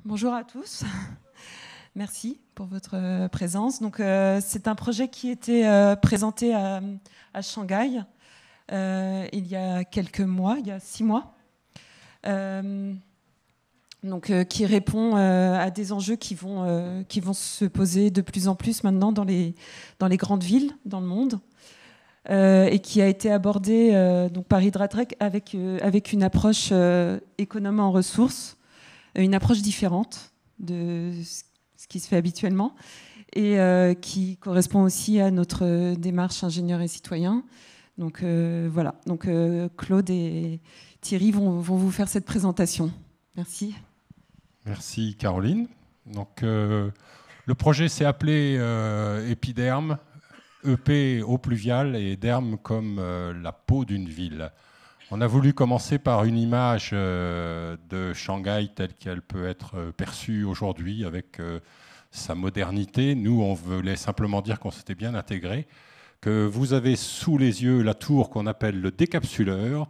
Bonjour à tous. Merci pour votre présence. Donc, c'est un projet qui était présenté à Shanghai il y a quelques mois, il y a 6 mois, qui répond à des enjeux qui vont se poser de plus en plus maintenant dans les grandes villes dans le monde, et qui a été abordé par Hydratrek avec une approche économe en ressources, une approche différente de ce qui se fait habituellement, et qui correspond aussi à notre démarche ingénieur et citoyen. Donc voilà. Donc Claude et Thierry vont vous faire cette présentation. Merci. Merci Caroline. Donc le projet s'est appelé Épiderme, EP eau pluviale et derme comme la peau d'une ville. On a voulu commencer par une image de Shanghai telle qu'elle peut être perçue aujourd'hui avec sa modernité. Nous, on voulait simplement dire qu'on s'était bien intégré, que vous avez sous les yeux la tour qu'on appelle le décapsuleur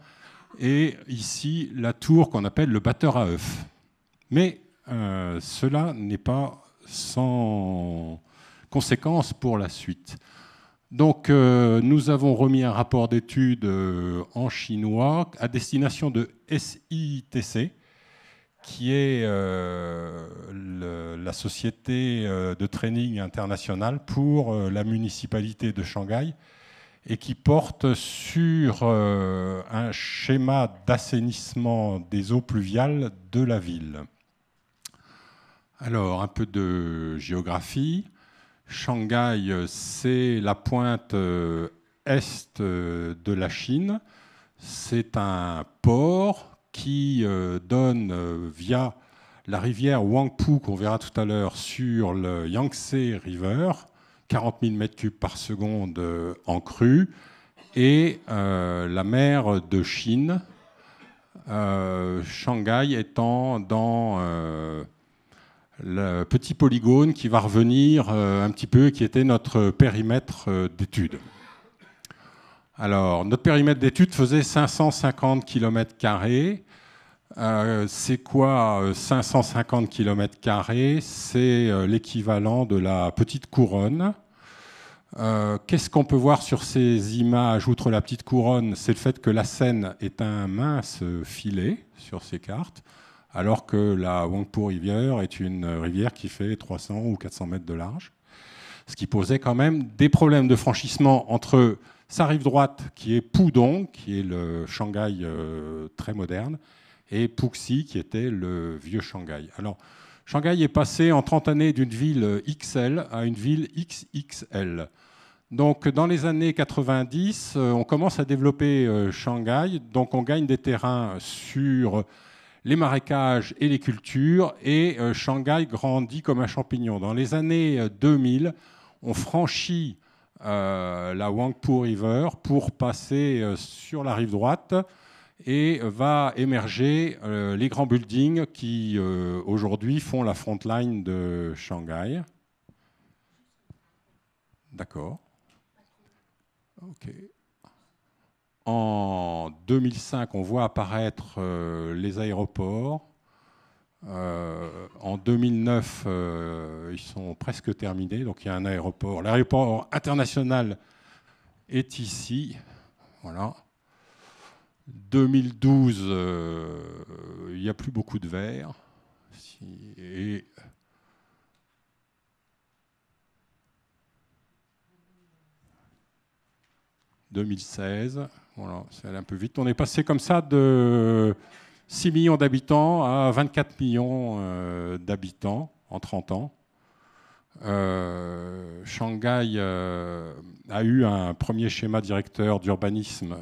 et ici la tour qu'on appelle le batteur à œufs. Mais cela n'est pas sans conséquences pour la suite. Donc, nous avons remis un rapport d'études en chinois à destination de SITC, qui est la société de training internationale pour la municipalité de Shanghai et qui porte sur un schéma d'assainissement des eaux pluviales de la ville. Alors, un peu de géographie. Shanghai, c'est la pointe est de la Chine. C'est un port qui donne via la rivière Huangpu, qu'on verra tout à l'heure, sur le Yangtze River, 40 000 m3 par seconde en crue, et la mer de Chine, Shanghai étant dans le petit polygone qui va revenir un petit peu, qui était notre périmètre d'étude. Alors, notre périmètre d'étude faisait 550 km². C'est quoi 550 km²? C'est l'équivalent de la petite couronne. Qu'est-ce qu'on peut voir sur ces images, outre la petite couronne? C'est le fait que la Seine est un mince filet sur ces cartes, alors que la Huangpu River est une rivière qui fait 300 ou 400 mètres de large, ce qui posait quand même des problèmes de franchissement entre sa rive droite, qui est Pudong, qui est le Shanghai très moderne, et Puxi, qui était le vieux Shanghai. Alors, Shanghai est passé en 30 années d'une ville XL à une ville XXL. Donc, dans les années 90, on commence à développer Shanghai, donc on gagne des terrains sur les marécages et les cultures, et Shanghai grandit comme un champignon. Dans les années 2000, on franchit la Huangpu River pour passer sur la rive droite, et va émerger les grands buildings qui aujourd'hui font la front line de Shanghai. D'accord. Ok. En 2005, on voit apparaître les aéroports. En 2009, ils sont presque terminés. Donc il y a un aéroport. L'aéroport international est ici. Voilà. 2012, il n'y a plus beaucoup de verre. Et 2016, voilà, c'est allé un peu vite. On est passé comme ça de 6 millions d'habitants à 24 millions d'habitants en 30 ans. Shanghai a eu un premier schéma directeur d'urbanisme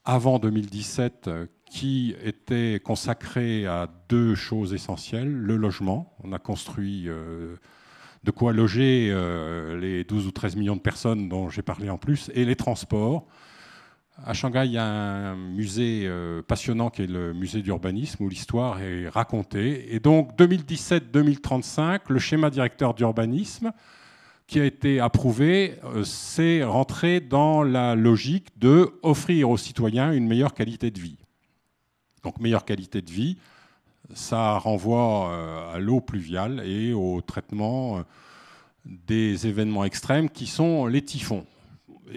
avant 2017 qui était consacré à 2 choses essentielles. Le logement, on a construit de quoi loger les 12 ou 13 millions de personnes dont j'ai parlé en plus, et les transports. À Shanghai, il y a un musée passionnant qui est le musée d'urbanisme où l'histoire est racontée. Et donc 2017-2035, le schéma directeur d'urbanisme qui a été approuvé, c'est rentrer dans la logique d'offrir aux citoyens une meilleure qualité de vie. Donc meilleure qualité de vie, ça renvoie à l'eau pluviale et au traitement des événements extrêmes qui sont les typhons.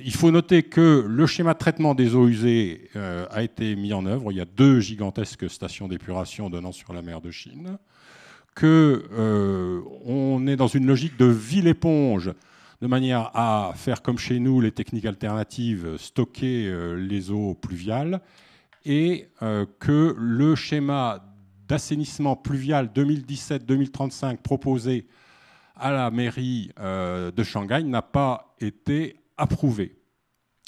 Il faut noter que le schéma de traitement des eaux usées a été mis en œuvre. Il y a 2 gigantesques stations d'épuration donnant sur la mer de Chine, qu'on est dans une logique de ville-éponge, de manière à faire comme chez nous les techniques alternatives, stocker les eaux pluviales, et que le schéma d'assainissement pluvial 2017-2035 proposé à la mairie de Shanghai n'a pas été approuvé.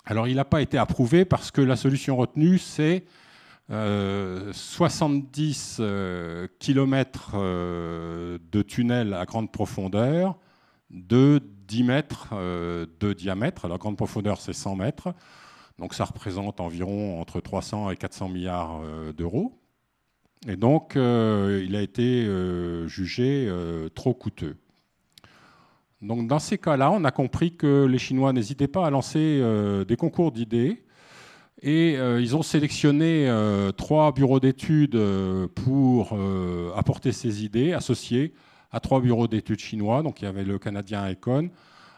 Alors il n'a pas été approuvé parce que la solution retenue, c'est 70 km de tunnels à grande profondeur de 10 mètres de diamètre. La grande profondeur, c'est 100 mètres. Donc ça représente environ entre 300 et 400 milliards d'euros. Et donc il a été jugé trop coûteux. Donc dans ces cas-là, on a compris que les Chinois n'hésitaient pas à lancer des concours d'idées. Et ils ont sélectionné 3 bureaux d'études pour apporter ces idées, associés à 3 bureaux d'études chinois. Donc il y avait le canadien Econ,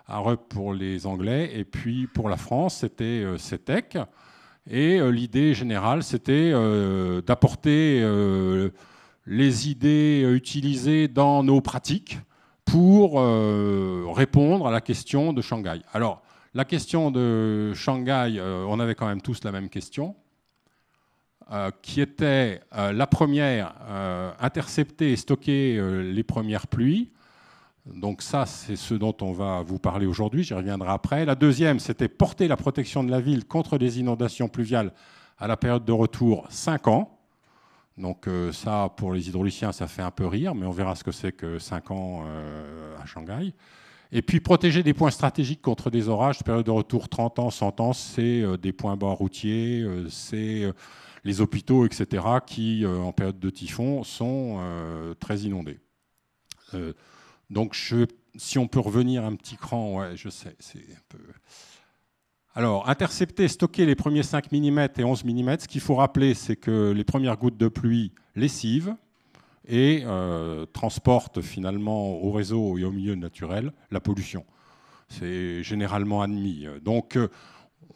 ARUP pour les Anglais, et puis pour la France, c'était CETEC. Et l'idée générale, c'était d'apporter les idées utilisées dans nos pratiques pour répondre à la question de Shanghai. Alors, la question de Shanghai, on avait quand même tous la même question, qui était la première, intercepter et stocker les premières pluies. Donc ça, c'est ce dont on va vous parler aujourd'hui, j'y reviendrai après. La deuxième, c'était porter la protection de la ville contre les inondations pluviales à la période de retour 5 ans. Donc ça, pour les hydrauliciens, ça fait un peu rire, mais on verra ce que c'est que 5 ans à Shanghai. Et puis protéger des points stratégiques contre des orages, période de retour 30 ans, 100 ans, c'est des points bas routiers, c'est les hôpitaux, etc., qui, en période de typhon, sont très inondés. Donc si on peut revenir un petit cran, ouais, je sais, c'est un peu... Alors, intercepter, stocker les premiers 5 mm et 11 mm, ce qu'il faut rappeler, c'est que les premières gouttes de pluie lessivent et transportent finalement au réseau et au milieu naturel la pollution. C'est généralement admis. Donc,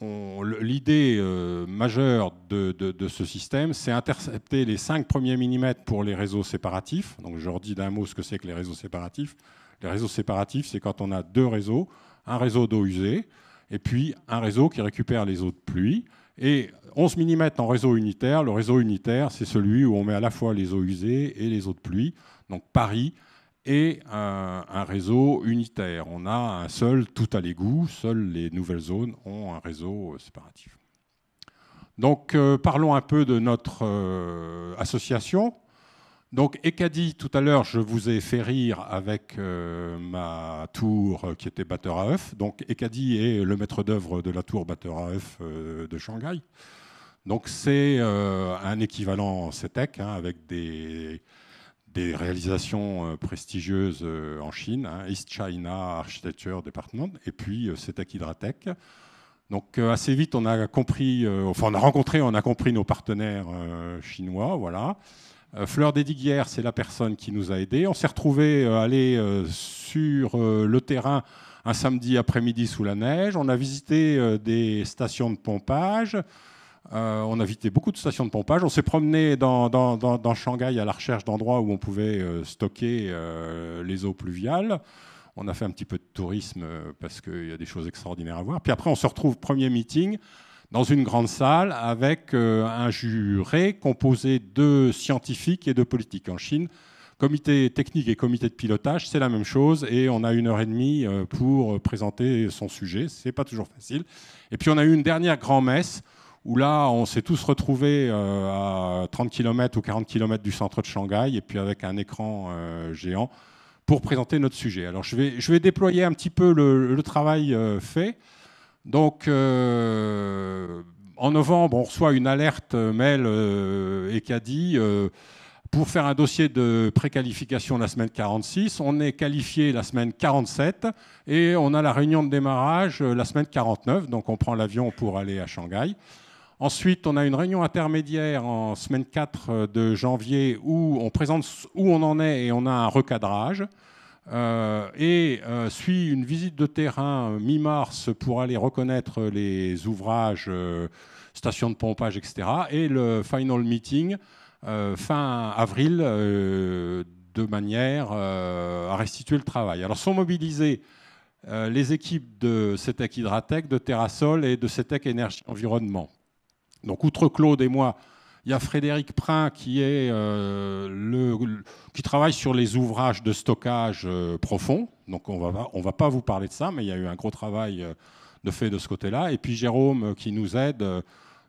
l'idée majeure de ce système, c'est intercepter les 5 premiers millimètres pour les réseaux séparatifs. Donc, je redis d'un mot ce que c'est que les réseaux séparatifs. Les réseaux séparatifs, c'est quand on a 2 réseaux, un réseau d'eau usée, et puis un réseau qui récupère les eaux de pluie. Et 11 mm en réseau unitaire. Le réseau unitaire, c'est celui où on met à la fois les eaux usées et les eaux de pluie. Donc Paris est un réseau unitaire. On a un seul tout à l'égout. Seules les nouvelles zones ont un réseau séparatif. Donc parlons un peu de notre association. Donc ECADI, tout à l'heure, je vous ai fait rire avec ma tour qui était batteur à œufs. Donc ECADI est le maître d'œuvre de la tour batteur à œufs de Shanghai. Donc c'est un équivalent CETEC, hein, avec des réalisations prestigieuses en Chine, hein, East China Architecture Department, et puis CETEC Hydratech. Donc assez vite, on a compris, on a compris nos partenaires chinois, voilà. Fleur Desdiguières, c'est la personne qui nous a aidés. On s'est retrouvés aller sur le terrain un samedi après-midi sous la neige. On a visité des stations de pompage. On a visité beaucoup de stations de pompage. On s'est promené dans Shanghai à la recherche d'endroits où on pouvait stocker les eaux pluviales. On a fait un petit peu de tourisme parce qu'il y a des choses extraordinaires à voir. Puis après, on se retrouve, premier meeting, dans une grande salle avec un jury composé de scientifiques et de politiques. En Chine, comité technique et comité de pilotage, c'est la même chose, et on a 1h30 pour présenter son sujet. C'est pas toujours facile. Et puis on a eu une dernière grand-messe où là, on s'est tous retrouvés à 30 km ou 40 km du centre de Shanghai, et puis avec un écran géant pour présenter notre sujet. Alors je vais déployer un petit peu le travail fait. Donc, en novembre, on reçoit une alerte mail ECADI pour faire un dossier de préqualification la semaine 46. On est qualifié la semaine 47 et on a la réunion de démarrage la semaine 49. Donc, on prend l'avion pour aller à Shanghai. Ensuite, on a une réunion intermédiaire en semaine 4 de janvier où on présente où on en est et on a un recadrage. Suit une visite de terrain mi-mars pour aller reconnaître les ouvrages, stations de pompage, etc. Et le final meeting fin avril de manière à restituer le travail. Alors sont mobilisés les équipes de CETEC Hydratec, de Terrasol et de CETEC Énergie Environnement. Donc outre Claude et moi, il y a Frédéric Prin qui travaille sur les ouvrages de stockage profond. Donc on va pas vous parler de ça, mais il y a eu un gros travail de fait de ce côté-là. Et puis Jérôme qui nous aide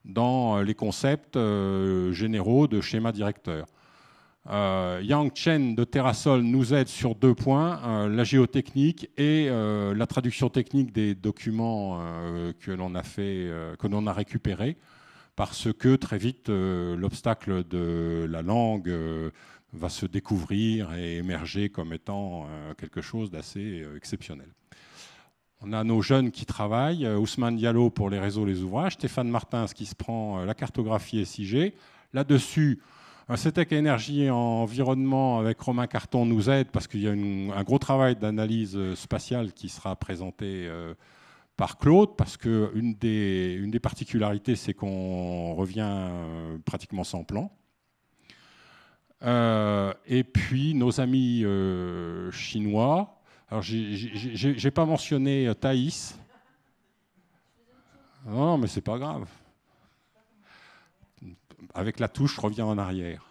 dans les concepts généraux de schéma directeur. Yang Chen de Terrasol nous aide sur 2 points, la géotechnique et la traduction technique des documents que l'on a récupérés. Parce que très vite, l'obstacle de la langue va se découvrir et émerger comme étant quelque chose d'assez exceptionnel. On a nos jeunes qui travaillent, Ousmane Diallo pour les réseaux, les ouvrages, Stéphane Martins qui se prend la cartographie SIG. Là-dessus, CETEC Énergie et Environnement avec Romain Carton nous aide parce qu'il y a un gros travail d'analyse spatiale qui sera présenté par Claude, parce qu'une des particularités, c'est qu'on revient pratiquement sans plan. Et puis, nos amis chinois. Alors, je n'ai pas mentionné Thaïs. Non, mais c'est pas grave. Avec la touche, je reviens en arrière.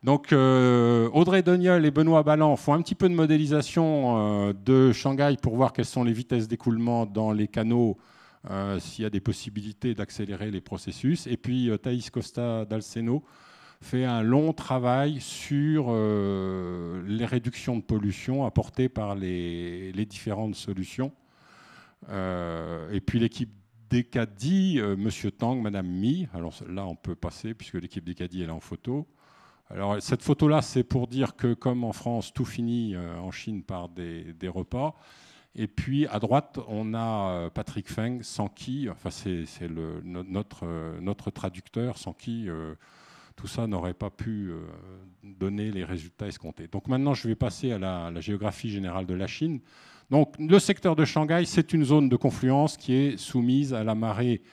Donc Audrey Doniol et Benoît Balland font un petit peu de modélisation de Shanghai pour voir quelles sont les vitesses d'écoulement dans les canaux, s'il y a des possibilités d'accélérer les processus. Et puis Thaïs Costa d'Alceno fait un long travail sur les réductions de pollution apportées par les différentes solutions. Et puis l'équipe d'ECADI, Monsieur Tang, Madame Mi. Alors là, on peut passer puisque l'équipe d'ECADI est là en photo. Alors, cette photo-là, c'est pour dire que, comme en France, tout finit en Chine par des repas. Et puis, à droite, on a Patrick Feng, sans qui, enfin, c'est notre traducteur, sans qui tout ça n'aurait pas pu donner les résultats escomptés. Donc maintenant, je vais passer à la géographie générale de la Chine. Donc, le secteur de Shanghai, c'est une zone de confluence qui est soumise à la marée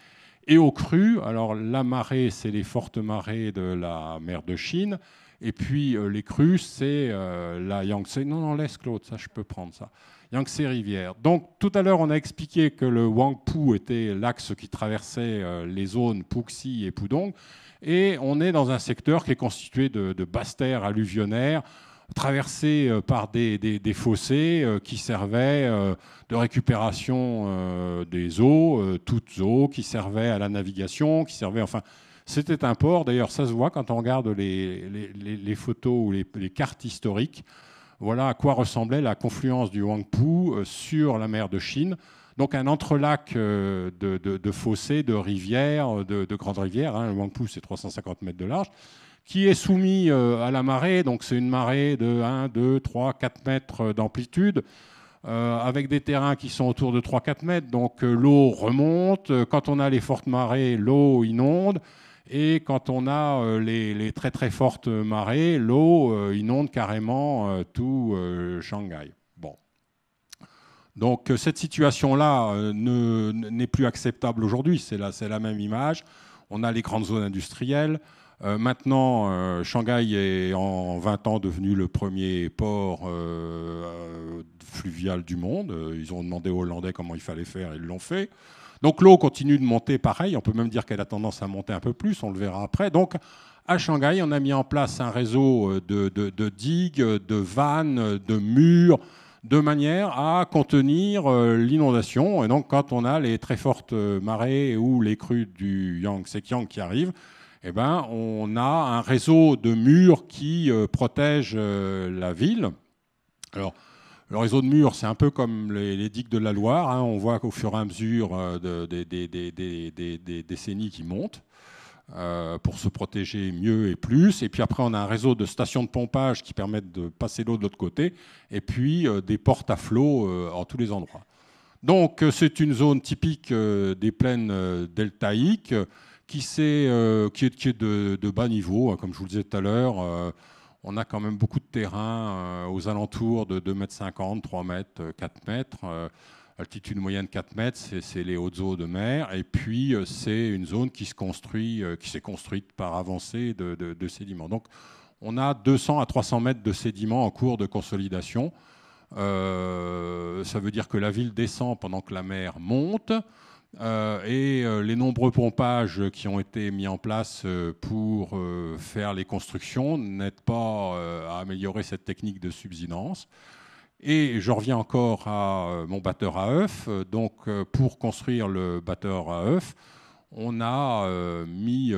et aux crues. Alors la marée, c'est les fortes marées de la mer de Chine. Et puis les crues, c'est la Yangtze. Non, laisse Claude, ça je peux prendre ça. Yangtze rivière. Donc tout à l'heure, on a expliqué que le Huangpu était l'axe qui traversait les zones Puxi et Pudong. Et on est dans un secteur qui est constitué de basses terres alluvionnaires, traversé par des fossés qui servaient de récupération des eaux, toutes eaux, qui servaient à la navigation, qui servaient, enfin, c'était un port. D'ailleurs, ça se voit quand on regarde les photos ou les cartes historiques. Voilà à quoi ressemblait la confluence du Huangpu sur la mer de Chine. Donc un entrelac de fossés, de rivières, de grandes rivières. Hein. Le Huangpu, c'est 350 mètres de large, qui est soumis à la marée. Donc c'est une marée de 1, 2, 3, 4 mètres d'amplitude, avec des terrains qui sont autour de 3-4 mètres. Donc l'eau remonte. Quand on a les fortes marées, l'eau inonde. Et quand on a les très très fortes marées, l'eau inonde carrément tout Shanghai. Bon. Donc cette situation-là n'est plus acceptable aujourd'hui. C'est la même image. On a les grandes zones industrielles. Maintenant, Shanghai est en 20 ans devenu le premier port fluvial du monde. Ils ont demandé aux Hollandais comment il fallait faire, ils l'ont fait. Donc l'eau continue de monter pareil. On peut même dire qu'elle a tendance à monter un peu plus, on le verra après. Donc à Shanghai, on a mis en place un réseau de digues, de vannes, de murs, de manière à contenir l'inondation. Et donc quand on a les très fortes marées ou les crues du Yangtze-Kiang qui arrivent, eh ben, on a un réseau de murs qui protège la ville. Alors, le réseau de murs, c'est un peu comme les digues de la Loire. Hein. On voit qu'au fur et à mesure des décennies qui montent pour se protéger mieux et plus. Et puis après, on a un réseau de stations de pompage qui permettent de passer l'eau de l'autre côté. Et puis des portes à flot en tous les endroits. Donc c'est une zone typique des plaines deltaïques qui est de bas niveau, hein, comme je vous le disais tout à l'heure. On a quand même beaucoup de terrain aux alentours de 2,50 m, 3 mètres, 4 mètres. Altitude moyenne 4 mètres, c'est les hautes eaux de mer. Et puis, c'est une zone qui s'est construite par avancée de sédiments. Donc, on a 200 à 300 mètres de sédiments en cours de consolidation. Ça veut dire que la ville descend pendant que la mer monte. Les nombreux pompages qui ont été mis en place pour faire les constructions n'aident pas à améliorer cette technique de subsidence. Et je reviens encore à mon batteur à œufs. Donc, pour construire le batteur à œufs, on a mis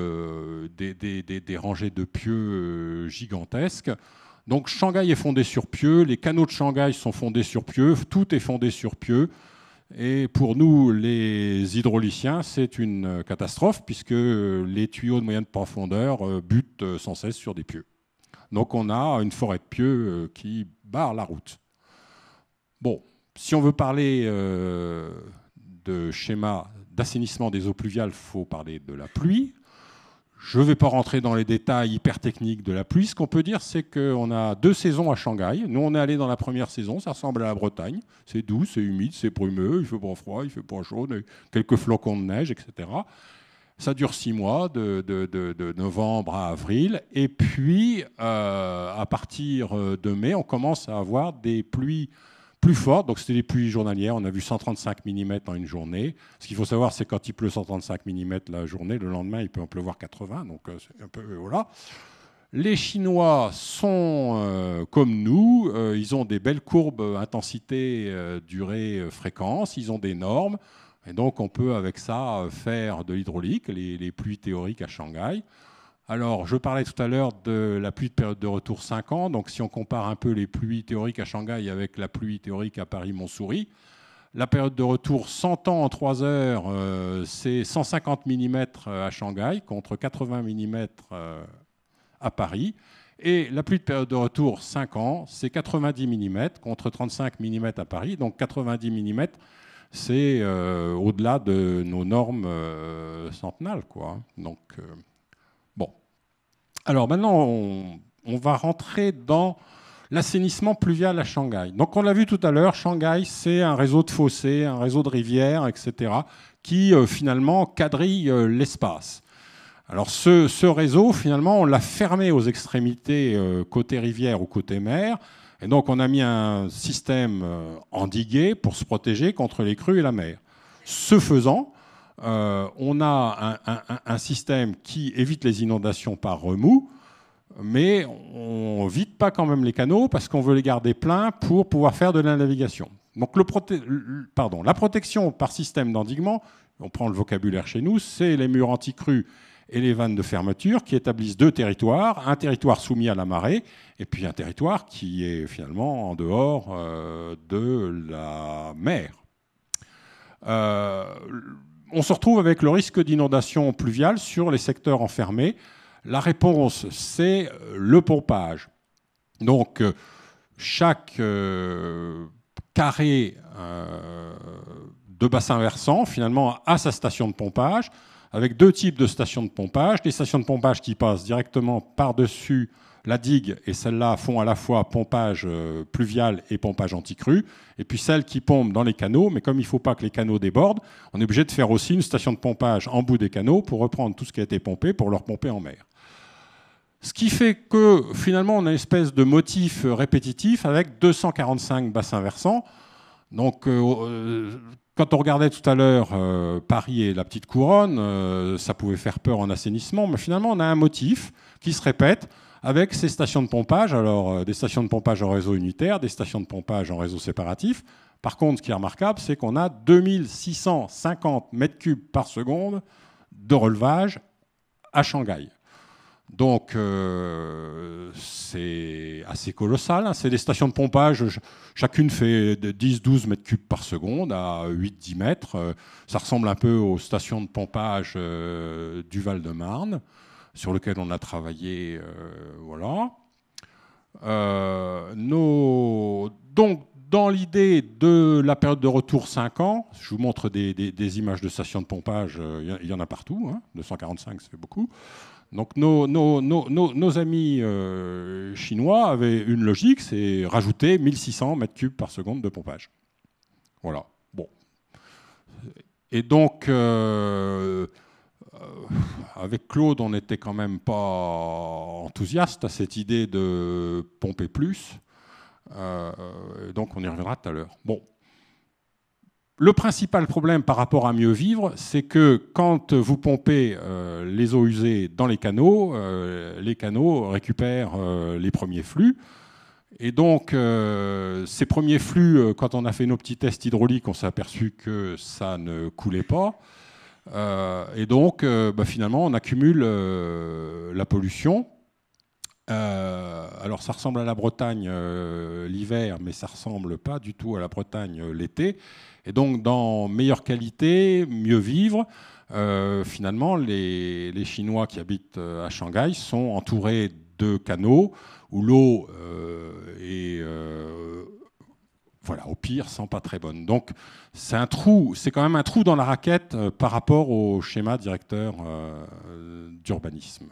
des rangées de pieux gigantesques. Donc, Shanghai est fondé sur pieux, les canaux de Shanghai sont fondés sur pieux, tout est fondé sur pieux. Et pour nous, les hydrauliciens, c'est une catastrophe puisque les tuyaux de moyenne profondeur butent sans cesse sur des pieux. Donc, on a une forêt de pieux qui barre la route. Bon, si on veut parler de schéma d'assainissement des eaux pluviales, il faut parler de la pluie. Je ne vais pas rentrer dans les détails hyper techniques de la pluie. Ce qu'on peut dire, c'est qu'on a 2 saisons à Shanghai. Nous, on est allé dans la première saison, ça ressemble à la Bretagne. C'est doux, c'est humide, c'est brumeux, il fait pas froid, il fait pas chaud, quelques flocons de neige, etc. Ça dure 6 mois, de novembre à avril. Et puis, à partir de mai, on commence à avoir des pluies plus fortes. Donc, c'était des pluies journalières. On a vu 135 mm en une journée. Ce qu'il faut savoir, c'est quand il pleut 135 mm la journée, le lendemain, il peut en pleuvoir 80. Donc, c'est un peu... voilà. Les Chinois sont comme nous. Ils ont des belles courbes intensité, durée, fréquence. Ils ont des normes. Et donc, on peut, avec ça, faire de l'hydraulique, les pluies théoriques à Shanghai. Alors, je parlais tout à l'heure de la pluie de période de retour 5 ans. Donc, si on compare un peu les pluies théoriques à Shanghai avec la pluie théorique à Paris-Montsouris, la période de retour 100 ans en 3 heures, c'est 150 mm à Shanghai contre 80 mm à Paris. Et la pluie de période de retour 5 ans, c'est 90 mm contre 35 mm à Paris. Donc, 90 mm, c'est au-delà de nos normes centenales, quoi. Donc... bon. Alors maintenant, on va rentrer dans l'assainissement pluvial à Shanghai. Donc on l'a vu tout à l'heure, Shanghai, c'est un réseau de fossés, un réseau de rivières, etc., qui finalement quadrille l'espace. Alors ce réseau, finalement, on l'a fermé aux extrémités côté rivière ou côté mer. Et donc on a mis un système endigué pour se protéger contre les crues et la mer. Ce faisant, on a un système qui évite les inondations par remous, mais on ne vide pas quand même les canaux parce qu'on veut les garder pleins pour pouvoir faire de la navigation. Donc la protection par système d'endiguement, on prend le vocabulaire chez nous, c'est les murs anti-crues et les vannes de fermeture qui établissent 2 territoires, un territoire soumis à la marée et puis un territoire qui est finalement en dehors de la mer. On se retrouve avec le risque d'inondation pluviale sur les secteurs enfermés. La réponse, c'est le pompage. Donc, chaque carré de bassin versant, finalement, a sa station de pompage, avec 2 types de stations de pompage. Des stations de pompage qui passent directement par-dessus la digue, et celles-là font à la fois pompage pluvial et pompage anti-crue, et puis celles qui pompent dans les canaux, mais comme il ne faut pas que les canaux débordent, on est obligé de faire aussi une station de pompage en bout des canaux pour reprendre tout ce qui a été pompé pour le repomper en mer. Ce qui fait que finalement on a une espèce de motif répétitif avec 245 bassins versants. Donc quand on regardait tout à l'heure Paris et la petite couronne, ça pouvait faire peur en assainissement, mais finalement on a un motif qui se répète avec ces stations de pompage, alors des stations de pompage en réseau unitaire, des stations de pompage en réseau séparatif. Par contre, ce qui est remarquable, c'est qu'on a 2650 mètres cubes par seconde de relevage à Shanghai. Donc, c'est assez colossal. Hein. C'est des stations de pompage, chacune fait 10-12 mètres cubes par seconde à 8-10 mètres. Ça ressemble un peu aux stations de pompage du Val-de-Marne, sur lequel on a travaillé. Voilà. Donc, dans l'idée de la période de retour 5 ans, je vous montre des images de stations de pompage, il y en a partout, hein, 245 ça fait beaucoup. Donc nos amis chinois avaient une logique, c'est rajouter 1600 mètres cubes par seconde de pompage. Voilà. Bon. Et donc, avec Claude, on n'était quand même pas enthousiaste à cette idée de pomper plus. Donc, on y reviendra tout à l'heure. Bon. Le principal problème par rapport à mieux vivre, c'est que quand vous pompez les eaux usées dans les canaux récupèrent les premiers flux. Et donc, ces premiers flux, quand on a fait nos petits tests hydrauliques, on s'est aperçu que ça ne coulait pas. Et donc, finalement, on accumule la pollution. Alors, ça ressemble à la Bretagne l'hiver, mais ça ne ressemble pas du tout à la Bretagne l'été. Et donc, dans meilleure qualité, mieux vivre, finalement, les Chinois qui habitent à Shanghai sont entourés de canaux où l'eau est, voilà, au pire, sent pas très bonne. Donc, c'est un trou, c'est quand même un trou dans la raquette par rapport au schéma directeur d'urbanisme.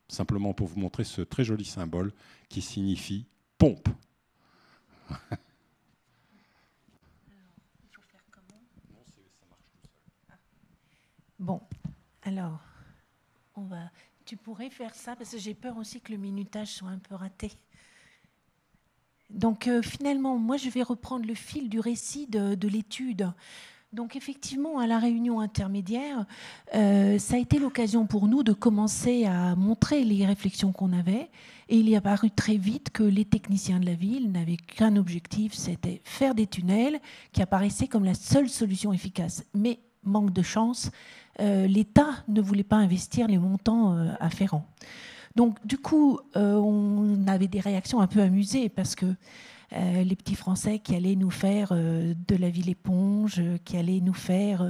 Simplement pour vous montrer ce très joli symbole qui signifie pompe. Bon, alors, tu pourrais faire ça parce que j'ai peur aussi que le minutage soit un peu raté. Donc finalement, moi je vais reprendre le fil du récit de l'étude. Donc effectivement, à la réunion intermédiaire, ça a été l'occasion pour nous de commencer à montrer les réflexions qu'on avait. Et il est apparu très vite que les techniciens de la ville n'avaient qu'un objectif, c'était faire des tunnels qui apparaissaient comme la seule solution efficace. Mais manque de chance, l'État ne voulait pas investir les montants afférents. Donc du coup, on avait des réactions un peu amusées parce que les petits Français qui allaient nous faire de la ville éponge, qui allaient nous faire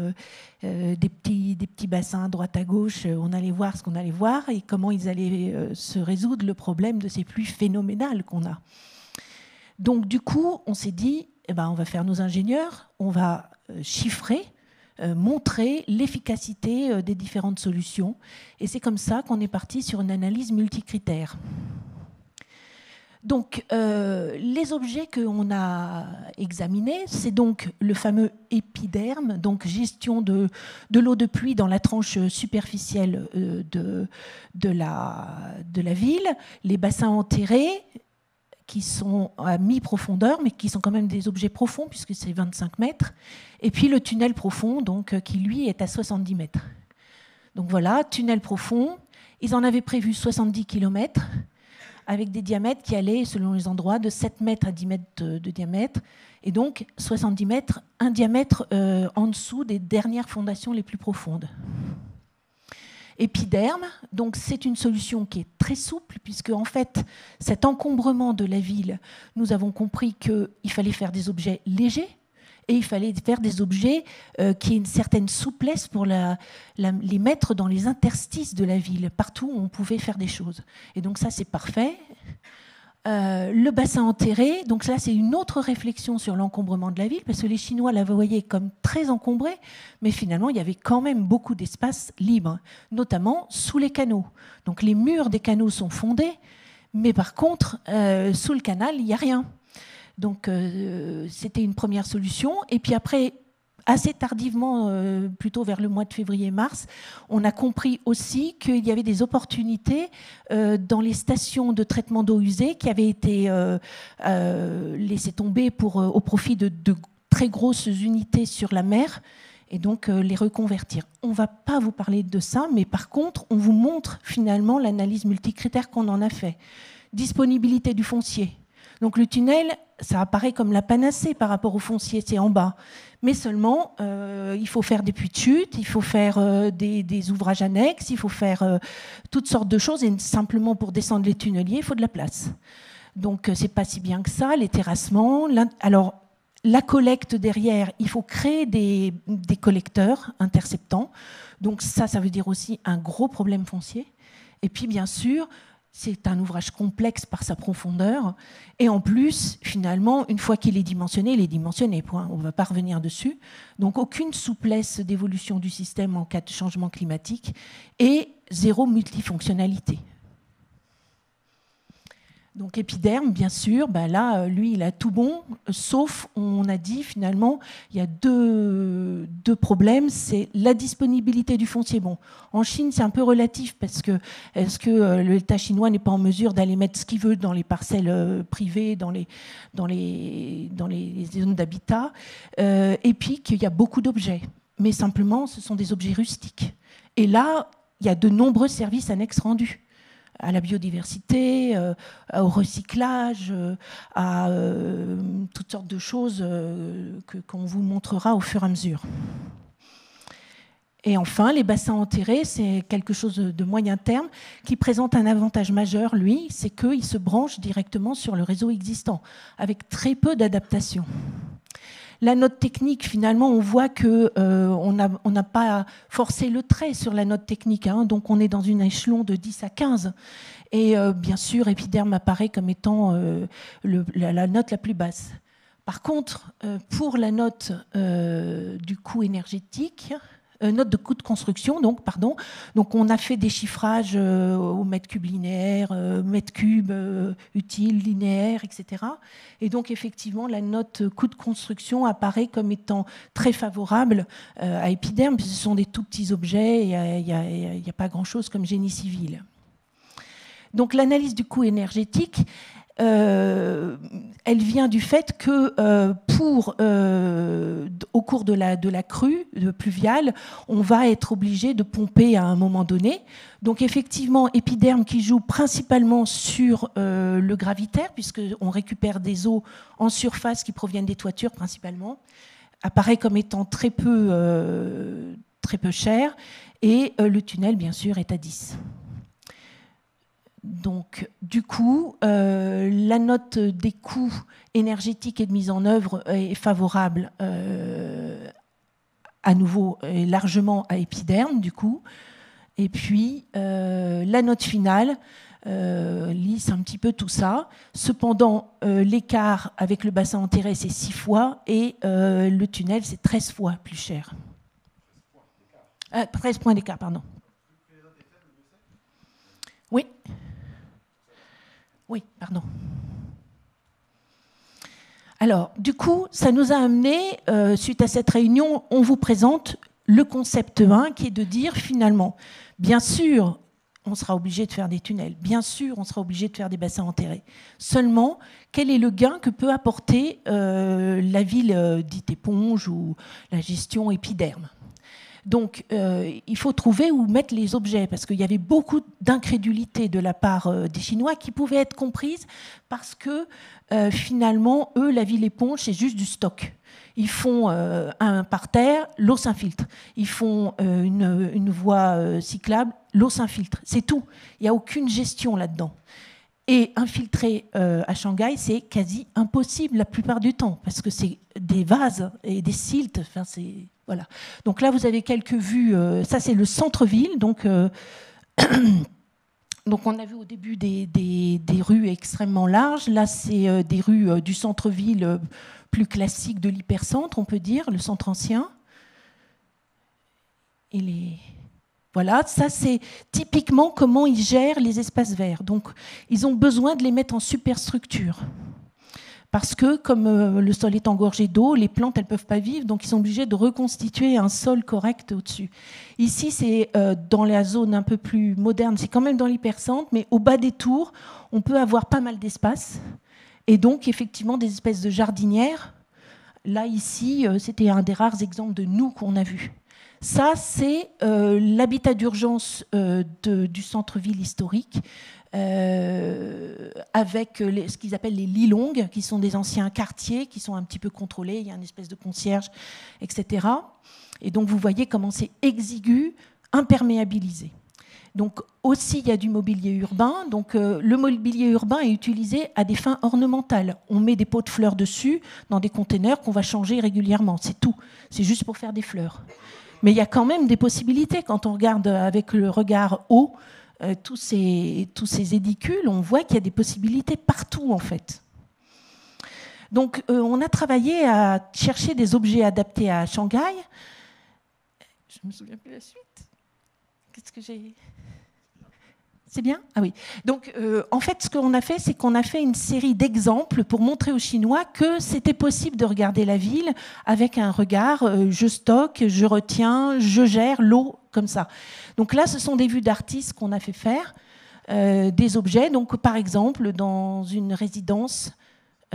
des petits bassins à droite à gauche, on allait voir ce qu'on allait voir et comment ils allaient se résoudre le problème de ces pluies phénoménales qu'on a. Donc du coup, on s'est dit, on va faire nos ingénieurs, on va chiffrer, montrer l'efficacité des différentes solutions. Et c'est comme ça qu'on est parti sur une analyse multicritère. Donc, les objets qu'on a examinés, c'est donc le fameux épiderme, donc gestion de l'eau de pluie dans la tranche superficielle de la ville, les bassins enterrés, qui sont à mi-profondeur, mais qui sont quand même des objets profonds, puisque c'est 25 mètres, et puis le tunnel profond, donc, qui lui est à 70 mètres. Donc voilà, tunnel profond, ils en avaient prévu 70 km, avec des diamètres qui allaient, selon les endroits, de 7 mètres à 10 mètres de diamètre, et donc 70 mètres, un diamètre en dessous des dernières fondations les plus profondes. Épiderme, donc c'est une solution qui est très souple, puisque en fait, cet encombrement de la ville, nous avons compris qu'il fallait faire des objets légers, et il fallait faire des objets qui aient une certaine souplesse pour les mettre dans les interstices de la ville, partout où on pouvait faire des choses. Et donc ça, c'est parfait. Le bassin enterré, donc ça, c'est une autre réflexion sur l'encombrement de la ville, parce que les Chinois la voyaient comme très encombrée, mais finalement, il y avait quand même beaucoup d'espace libre, notamment sous les canaux. Donc les murs des canaux sont fondés, mais par contre, sous le canal, il n'y a rien. Donc c'était une première solution. Et puis après, assez tardivement, plutôt vers le mois de février-mars, on a compris aussi qu'il y avait des opportunités dans les stations de traitement d'eau usée qui avaient été laissées tomber au profit de très grosses unités sur la mer, et donc les reconvertir. On ne va pas vous parler de ça, mais par contre, on vous montre finalement l'analyse multicritère qu'on en a fait. Disponibilité du foncier. Donc le tunnel, ça apparaît comme la panacée par rapport au foncier, c'est en bas. Mais seulement, il faut faire des puits de chute, il faut faire des ouvrages annexes, il faut faire toutes sortes de choses. Et simplement pour descendre les tunneliers, il faut de la place. Donc c'est pas si bien que ça, les terrassements. Alors la collecte derrière, il faut créer des collecteurs interceptants. Donc ça veut dire aussi un gros problème foncier. Et puis bien sûr, C'est un ouvrage complexe par sa profondeur. Et en plus, finalement, une fois qu'il est dimensionné, il est dimensionné, point. On ne va pas revenir dessus. Donc, aucune souplesse d'évolution du système en cas de changement climatique et zéro multifonctionnalité. Donc épiderme, bien sûr, ben là, lui, il a tout bon, sauf, on a dit finalement, il y a deux problèmes, c'est la disponibilité du foncier. Bon, en Chine, c'est un peu relatif, parce que est-ce que l'État chinois n'est pas en mesure d'aller mettre ce qu'il veut dans les parcelles privées, dans les zones d'habitat, et puis qu'il y a beaucoup d'objets. Mais simplement, ce sont des objets rustiques. Et là, il y a de nombreux services annexes rendus à la biodiversité, au recyclage, à toutes sortes de choses qu'on vous montrera au fur et à mesure. Et enfin, les bassins enterrés, c'est quelque chose de moyen terme qui présente un avantage majeur, lui, c'est qu'il se branche directement sur le réseau existant, avec très peu d'adaptation. La note technique, finalement, on voit qu'on n'a pas forcé le trait sur la note technique, hein, donc on est dans une échelon de 10 à 15. Et bien sûr, épiderme apparaît comme étant la note la plus basse. Par contre, pour la note du coût énergétique, note de coût de construction, donc on a fait des chiffrages au mètre cube linéaire, mètre cube utile, linéaire, etc. Et donc effectivement, la note coût de construction apparaît comme étant très favorable à épiderme, puisque ce sont des tout petits objets, il n'y a pas grand-chose comme génie civil. Donc l'analyse du coût énergétique, elle vient du fait que au cours de la crue pluviale, on va être obligé de pomper à un moment donné. Donc effectivement, épiderme qui joue principalement sur le gravitaire, puisqu'on récupère des eaux en surface qui proviennent des toitures principalement, apparaît comme étant très peu cher, et le tunnel, bien sûr, est à 10. Donc, du coup, la note des coûts énergétiques et de mise en œuvre est favorable à nouveau et largement à épiderme, du coup. Et puis, la note finale lisse un petit peu tout ça. Cependant, l'écart avec le bassin enterré, c'est 6 fois et le tunnel, c'est 13 fois plus cher. 13 points d'écart, pardon. Oui. Oui, pardon. Alors, du coup, ça nous a amené, suite à cette réunion, on vous présente le concept 1, qui est de dire, finalement, bien sûr, on sera obligé de faire des tunnels, bien sûr, on sera obligé de faire des bassins enterrés. Seulement, quel est le gain que peut apporter la ville dite éponge ou la gestion épiderme ? Donc, il faut trouver où mettre les objets, parce qu'il y avait beaucoup d'incrédulité de la part des Chinois qui pouvaient être comprises parce que, finalement, eux, la ville éponge, c'est juste du stock. Ils font un parterre, l'eau s'infiltre. Ils font une voie cyclable, l'eau s'infiltre. C'est tout. Il n'y a aucune gestion là-dedans. Et infiltrer à Shanghai, c'est quasi impossible la plupart du temps, parce que c'est des vases et des siltes. Enfin, c'est... Voilà. Donc là, vous avez quelques vues. Ça, c'est le centre-ville. Donc on a vu au début des rues extrêmement larges. Là, c'est des rues du centre-ville plus classique de l'hypercentre, on peut dire, le centre ancien. Voilà, ça, c'est typiquement comment ils gèrent les espaces verts. Donc, ils ont besoin de les mettre en superstructure. Parce que, comme le sol est engorgé d'eau, les plantes, elles ne peuvent pas vivre, donc ils sont obligés de reconstituer un sol correct au-dessus. Ici, c'est dans la zone un peu plus moderne, c'est quand même dans l'hypercentre, mais au bas des tours, on peut avoir pas mal d'espace. Et donc, effectivement, des espèces de jardinières. Là, ici, c'était un des rares exemples de nous qu'on a vu. Ça, c'est l'habitat d'urgence du centre-ville historique, avec ce qu'ils appellent les lilongs, qui sont des anciens quartiers qui sont un petit peu contrôlés. Il y a une espèce de concierge, etc. Et donc, vous voyez comment c'est exigu, imperméabilisé. Donc, aussi, il y a du mobilier urbain. Donc, le mobilier urbain est utilisé à des fins ornementales. On met des pots de fleurs dessus, dans des containers qu'on va changer régulièrement. C'est tout. C'est juste pour faire des fleurs. Mais il y a quand même des possibilités quand on regarde avec le regard haut tous ces édicules, on voit qu'il y a des possibilités partout en fait. Donc on a travaillé à chercher des objets adaptés à Shanghai. Je me souviens plus la suite. Qu'est-ce que j'ai... C'est bien ? Ah oui. Donc, en fait, ce qu'on a fait, c'est qu'on a fait une série d'exemples pour montrer aux Chinois que c'était possible de regarder la ville avec un regard je stocke, je retiens, je gère l'eau, comme ça. Donc là, ce sont des vues d'artistes qu'on a fait faire, des objets. Donc, par exemple, dans une résidence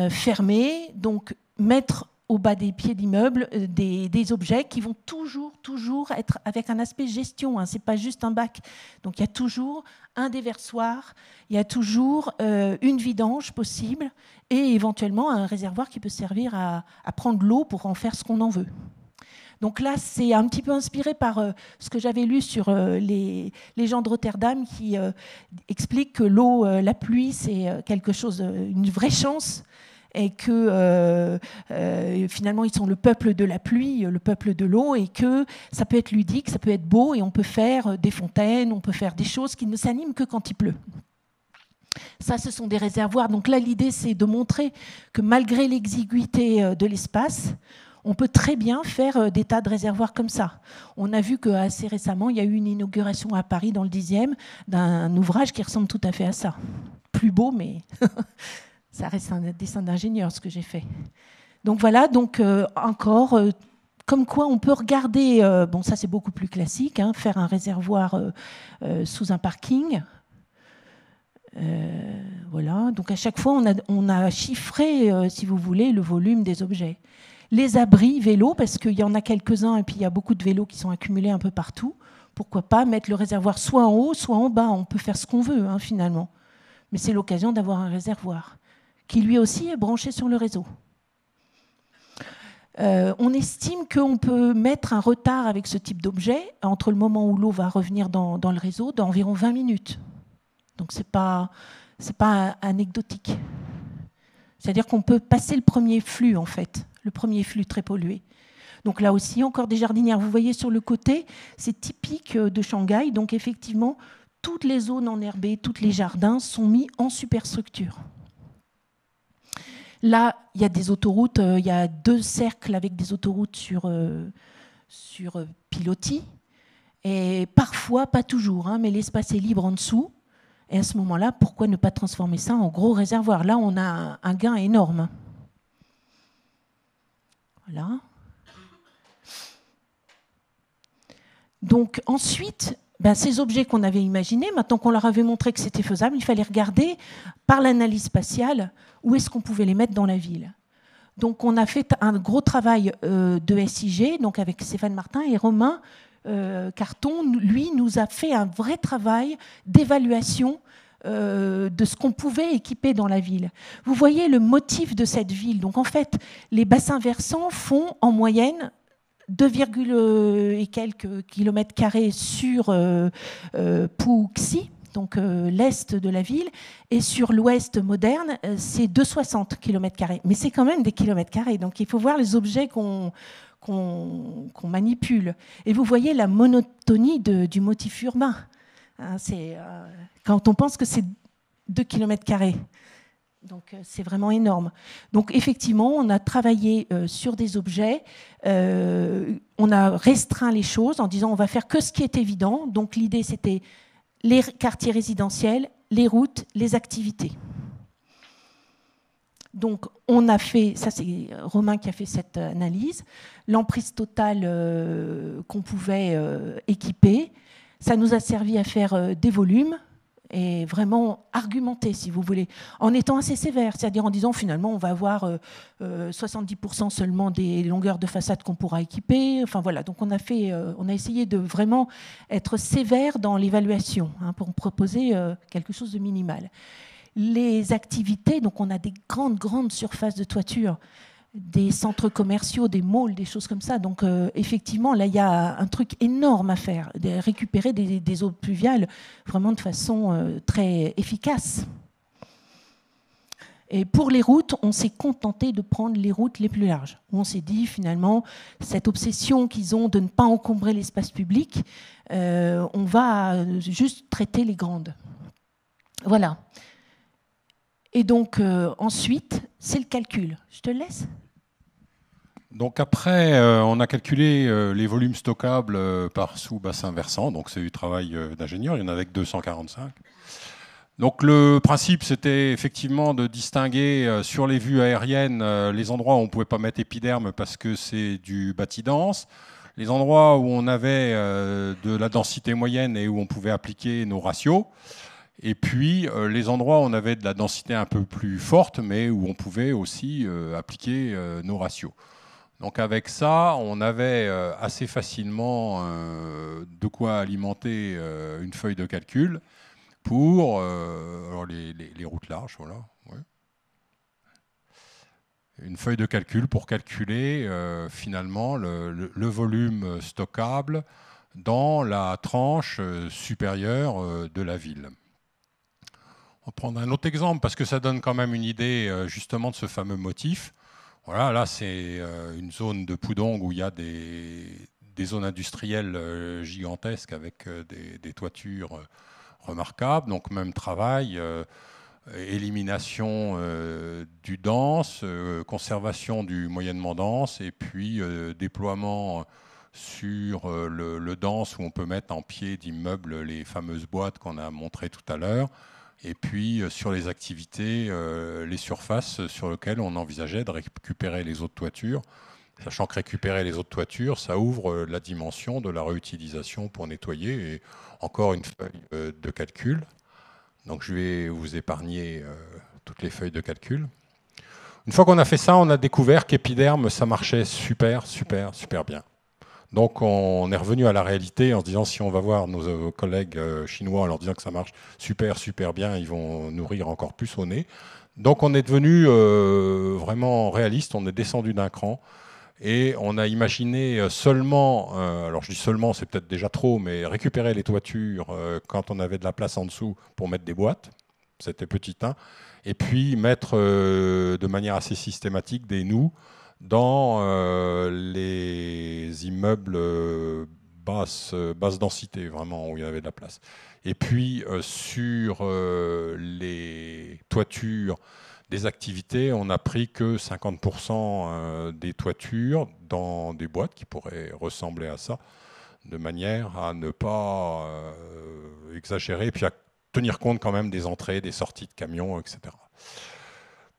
fermée, donc mettre au bas des pieds d'immeubles des objets qui vont toujours être avec un aspect gestion. Ce n'est pas juste un bac. Donc il y a toujours un déversoir, il y a toujours une vidange possible et éventuellement un réservoir qui peut servir à prendre l'eau pour en faire ce qu'on en veut. Donc là, c'est un petit peu inspiré par ce que j'avais lu sur les gens de Rotterdam qui expliquent que l'eau, la pluie, c'est quelque chose, une vraie chance. Et que finalement ils sont le peuple de la pluie, le peuple de l'eau, et que ça peut être ludique, ça peut être beau, et on peut faire des fontaines, on peut faire des choses qui ne s'animent que quand il pleut. Ça, ce sont des réservoirs. Donc là, l'idée, c'est de montrer que malgré l'exiguïté de l'espace, on peut très bien faire des tas de réservoirs comme ça. On a vu qu'assez récemment, il y a eu une inauguration à Paris, dans le 10e, d'un ouvrage qui ressemble tout à fait à ça. Plus beau, mais... Ça reste un dessin d'ingénieur, ce que j'ai fait. Donc voilà, donc encore, comme quoi on peut regarder, bon ça c'est beaucoup plus classique, hein, faire un réservoir sous un parking. Voilà, donc à chaque fois on a chiffré, si vous voulez, le volume des objets. Les abris vélos, parce qu'il y en a quelques-uns et puis il y a beaucoup de vélos qui sont accumulés un peu partout. Pourquoi pas mettre le réservoir soit en haut, soit en bas. On peut faire ce qu'on veut, hein, finalement. Mais c'est l'occasion d'avoir un réservoir qui lui aussi est branché sur le réseau. On estime qu'on peut mettre un retard avec ce type d'objet entre le moment où l'eau va revenir dans le réseau d'environ 20 minutes. Donc ce n'est pas anecdotique. C'est-à-dire qu'on peut passer le premier flux, en fait, le premier flux très pollué. Donc là aussi, encore des jardinières. Vous voyez sur le côté, c'est typique de Shanghai. Donc effectivement, toutes les zones enherbées, tous les jardins sont mis en superstructure. Là, il y a des autoroutes, il y a 2 cercles avec des autoroutes sur pilotis. Et parfois, pas toujours, hein, mais l'espace est libre en dessous. Et à ce moment-là, pourquoi ne pas transformer ça en gros réservoir ? Là, on a un gain énorme. Voilà. Donc ensuite, ces objets qu'on avait imaginés, maintenant qu'on leur avait montré que c'était faisable, il fallait regarder par l'analyse spatiale où est-ce qu'on pouvait les mettre dans la ville. Donc on a fait un gros travail de SIG, donc avec Stéphane Martin, et Romain Carton, lui, nous a fait un vrai travail d'évaluation de ce qu'on pouvait équiper dans la ville. Vous voyez le motif de cette ville. Donc en fait, les bassins versants font en moyenne 2, et quelques kilomètres carrés sur Puxi, donc l'est de la ville, et sur l'ouest moderne, c'est 260 kilomètres carrés. Mais c'est quand même des kilomètres carrés, donc il faut voir les objets qu'on manipule. Et vous voyez la monotonie du motif urbain. Hein, quand on pense que c'est 2 kilomètres carrés. Donc c'est vraiment énorme. Donc effectivement, on a travaillé sur des objets, on a restreint les choses en disant on va faire que ce qui est évident. Donc l'idée c'était les quartiers résidentiels, les routes, les activités. Donc on a fait, ça c'est Romain qui a fait cette analyse, l'emprise totale qu'on pouvait équiper. Ça nous a servi à faire des volumes et vraiment argumenter, si vous voulez, en étant assez sévère, c'est-à-dire en disant finalement on va avoir 70% seulement des longueurs de façade qu'on pourra équiper. Enfin voilà, donc on a essayé de vraiment être sévère dans l'évaluation, hein, pour proposer quelque chose de minimal. Les activités, donc on a des grandes surfaces de toiture, des centres commerciaux, des malls, des choses comme ça. Donc effectivement, là, il y a un truc énorme à faire, de récupérer des eaux pluviales vraiment de façon très efficace. Et pour les routes, on s'est contenté de prendre les routes les plus larges. On s'est dit finalement, cette obsession qu'ils ont de ne pas encombrer l'espace public, on va juste traiter les grandes. Voilà. Et donc ensuite, c'est le calcul. Je te laisse. Donc après, on a calculé les volumes stockables par sous-bassin versant. Donc c'est du travail d'ingénieur, il y en avait que 245. Donc le principe, c'était effectivement de distinguer sur les vues aériennes les endroits où on ne pouvait pas mettre épiderme parce que c'est du bâti dense, les endroits où on avait de la densité moyenne et où on pouvait appliquer nos ratios, et puis les endroits où on avait de la densité un peu plus forte, mais où on pouvait aussi appliquer nos ratios. Donc avec ça, on avait assez facilement de quoi alimenter une feuille de calcul pour alors les routes larges, voilà. Ouais. Une feuille de calcul pour calculer finalement le volume stockable dans la tranche supérieure de la ville. On va prendre un autre exemple parce que ça donne quand même une idée justement de ce fameux motif. Voilà, là c'est une zone de Pudong où il y a des zones industrielles gigantesques avec des toitures remarquable, donc même travail, élimination du dense, conservation du moyennement dense, et puis déploiement sur le dense où on peut mettre en pied d'immeubles les fameuses boîtes qu'on a montrées tout à l'heure, et puis sur les activités, les surfaces sur lesquelles on envisageait de récupérer les autres toitures, sachant que récupérer les autres toitures, ça ouvre la dimension de la réutilisation pour nettoyer. Et encore une feuille de calcul. Donc je vais vous épargner toutes les feuilles de calcul. Une fois qu'on a fait ça, on a découvert qu'épiderme, ça marchait super bien. Donc on est revenu à la réalité en se disant si on va voir nos collègues chinois en leur disant que ça marche super bien, ils vont nous rire encore plus au nez. Donc on est devenu vraiment réaliste, on est descendu d'un cran. Et on a imaginé seulement, alors je dis seulement, c'est peut-être déjà trop, mais récupérer les toitures quand on avait de la place en dessous pour mettre des boîtes, c'était petit 1, et puis mettre de manière assez systématique des nous dans les immeubles basse densité, vraiment, où il y avait de la place. Et puis sur les toitures des activités, on n'a pris que 50% des toitures dans des boîtes qui pourraient ressembler à ça, de manière à ne pas exagérer, et puis à tenir compte quand même des entrées, des sorties de camions, etc.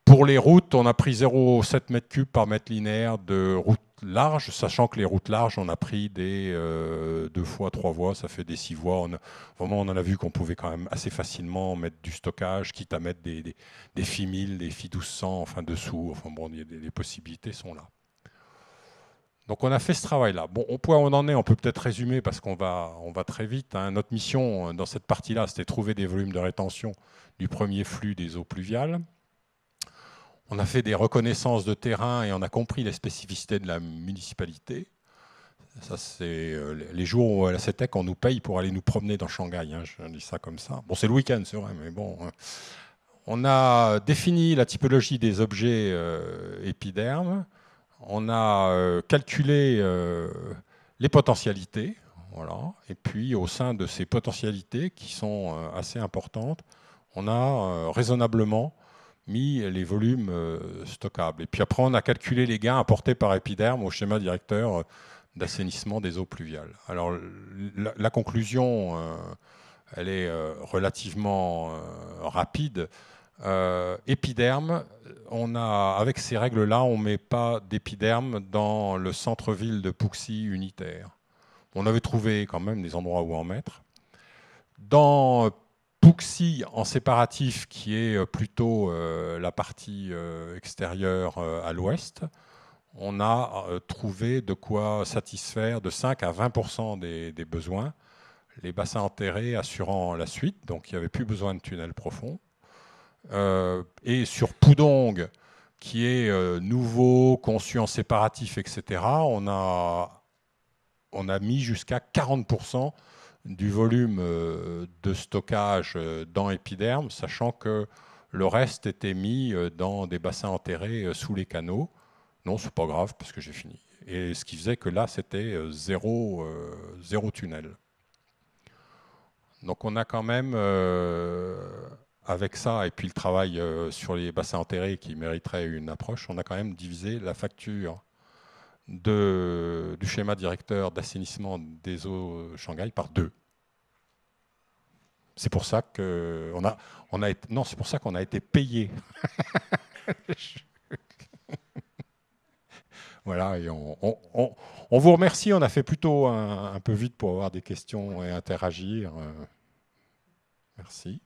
Pour les routes, on a pris 0,7 m3 par mètre linéaire de routes larges, sachant que les routes larges, on a pris des 2 fois 3 voies, ça fait des 6 voies. Vraiment, on en a vu qu'on pouvait quand même assez facilement mettre du stockage, quitte à mettre des FI 1000, des FI 1200, enfin dessous. Enfin bon, les possibilités sont là. Donc on a fait ce travail-là. Bon, au point où on en est, on peut peut-être résumer parce qu'on va très vite. Hein. Notre mission dans cette partie-là, c'était trouver des volumes de rétention du premier flux des eaux pluviales. On a fait des reconnaissances de terrain et on a compris les spécificités de la municipalité. Ça, c'est les jours où à la CETEC, on nous paye pour aller nous promener dans Shanghai. Hein, je dis ça comme ça. Bon, c'est le week-end, c'est vrai, mais bon. On a défini la typologie des objets épidermes. On a calculé les potentialités. Voilà. Et puis, au sein de ces potentialités, qui sont assez importantes, on a raisonnablement mis les volumes stockables. Et puis après, on a calculé les gains apportés par épiderme au schéma directeur d'assainissement des eaux pluviales. Alors, la conclusion, elle est relativement rapide. Épiderme, avec ces règles-là, on ne met pas d'épiderme dans le centre-ville de Puxi unitaire. On avait trouvé quand même des endroits où en mettre. Dans Puxi en séparatif, qui est plutôt la partie extérieure à l'ouest, on a trouvé de quoi satisfaire de 5 à 20% des besoins, les bassins enterrés assurant la suite, donc il n'y avait plus besoin de tunnels profonds. Et sur Pudong, qui est nouveau, conçu en séparatif, etc., on a mis jusqu'à 40% du volume de stockage dans épiderme, sachant que Le reste était mis dans des bassins enterrés sous les canaux. Non, c'est pas grave parce que j'ai fini. Et ce qui faisait que là, c'était zéro tunnel. Donc on a quand même, avec ça, et puis le travail sur les bassins enterrés qui mériterait une approche, on a quand même divisé la facture du schéma directeur d'assainissement des eaux Shanghai par 2. C'est pour ça qu'on c'est pour ça qu'on a été payé. Voilà, et on vous remercie. On a fait plutôt un peu vite pour avoir des questions et interagir. Merci.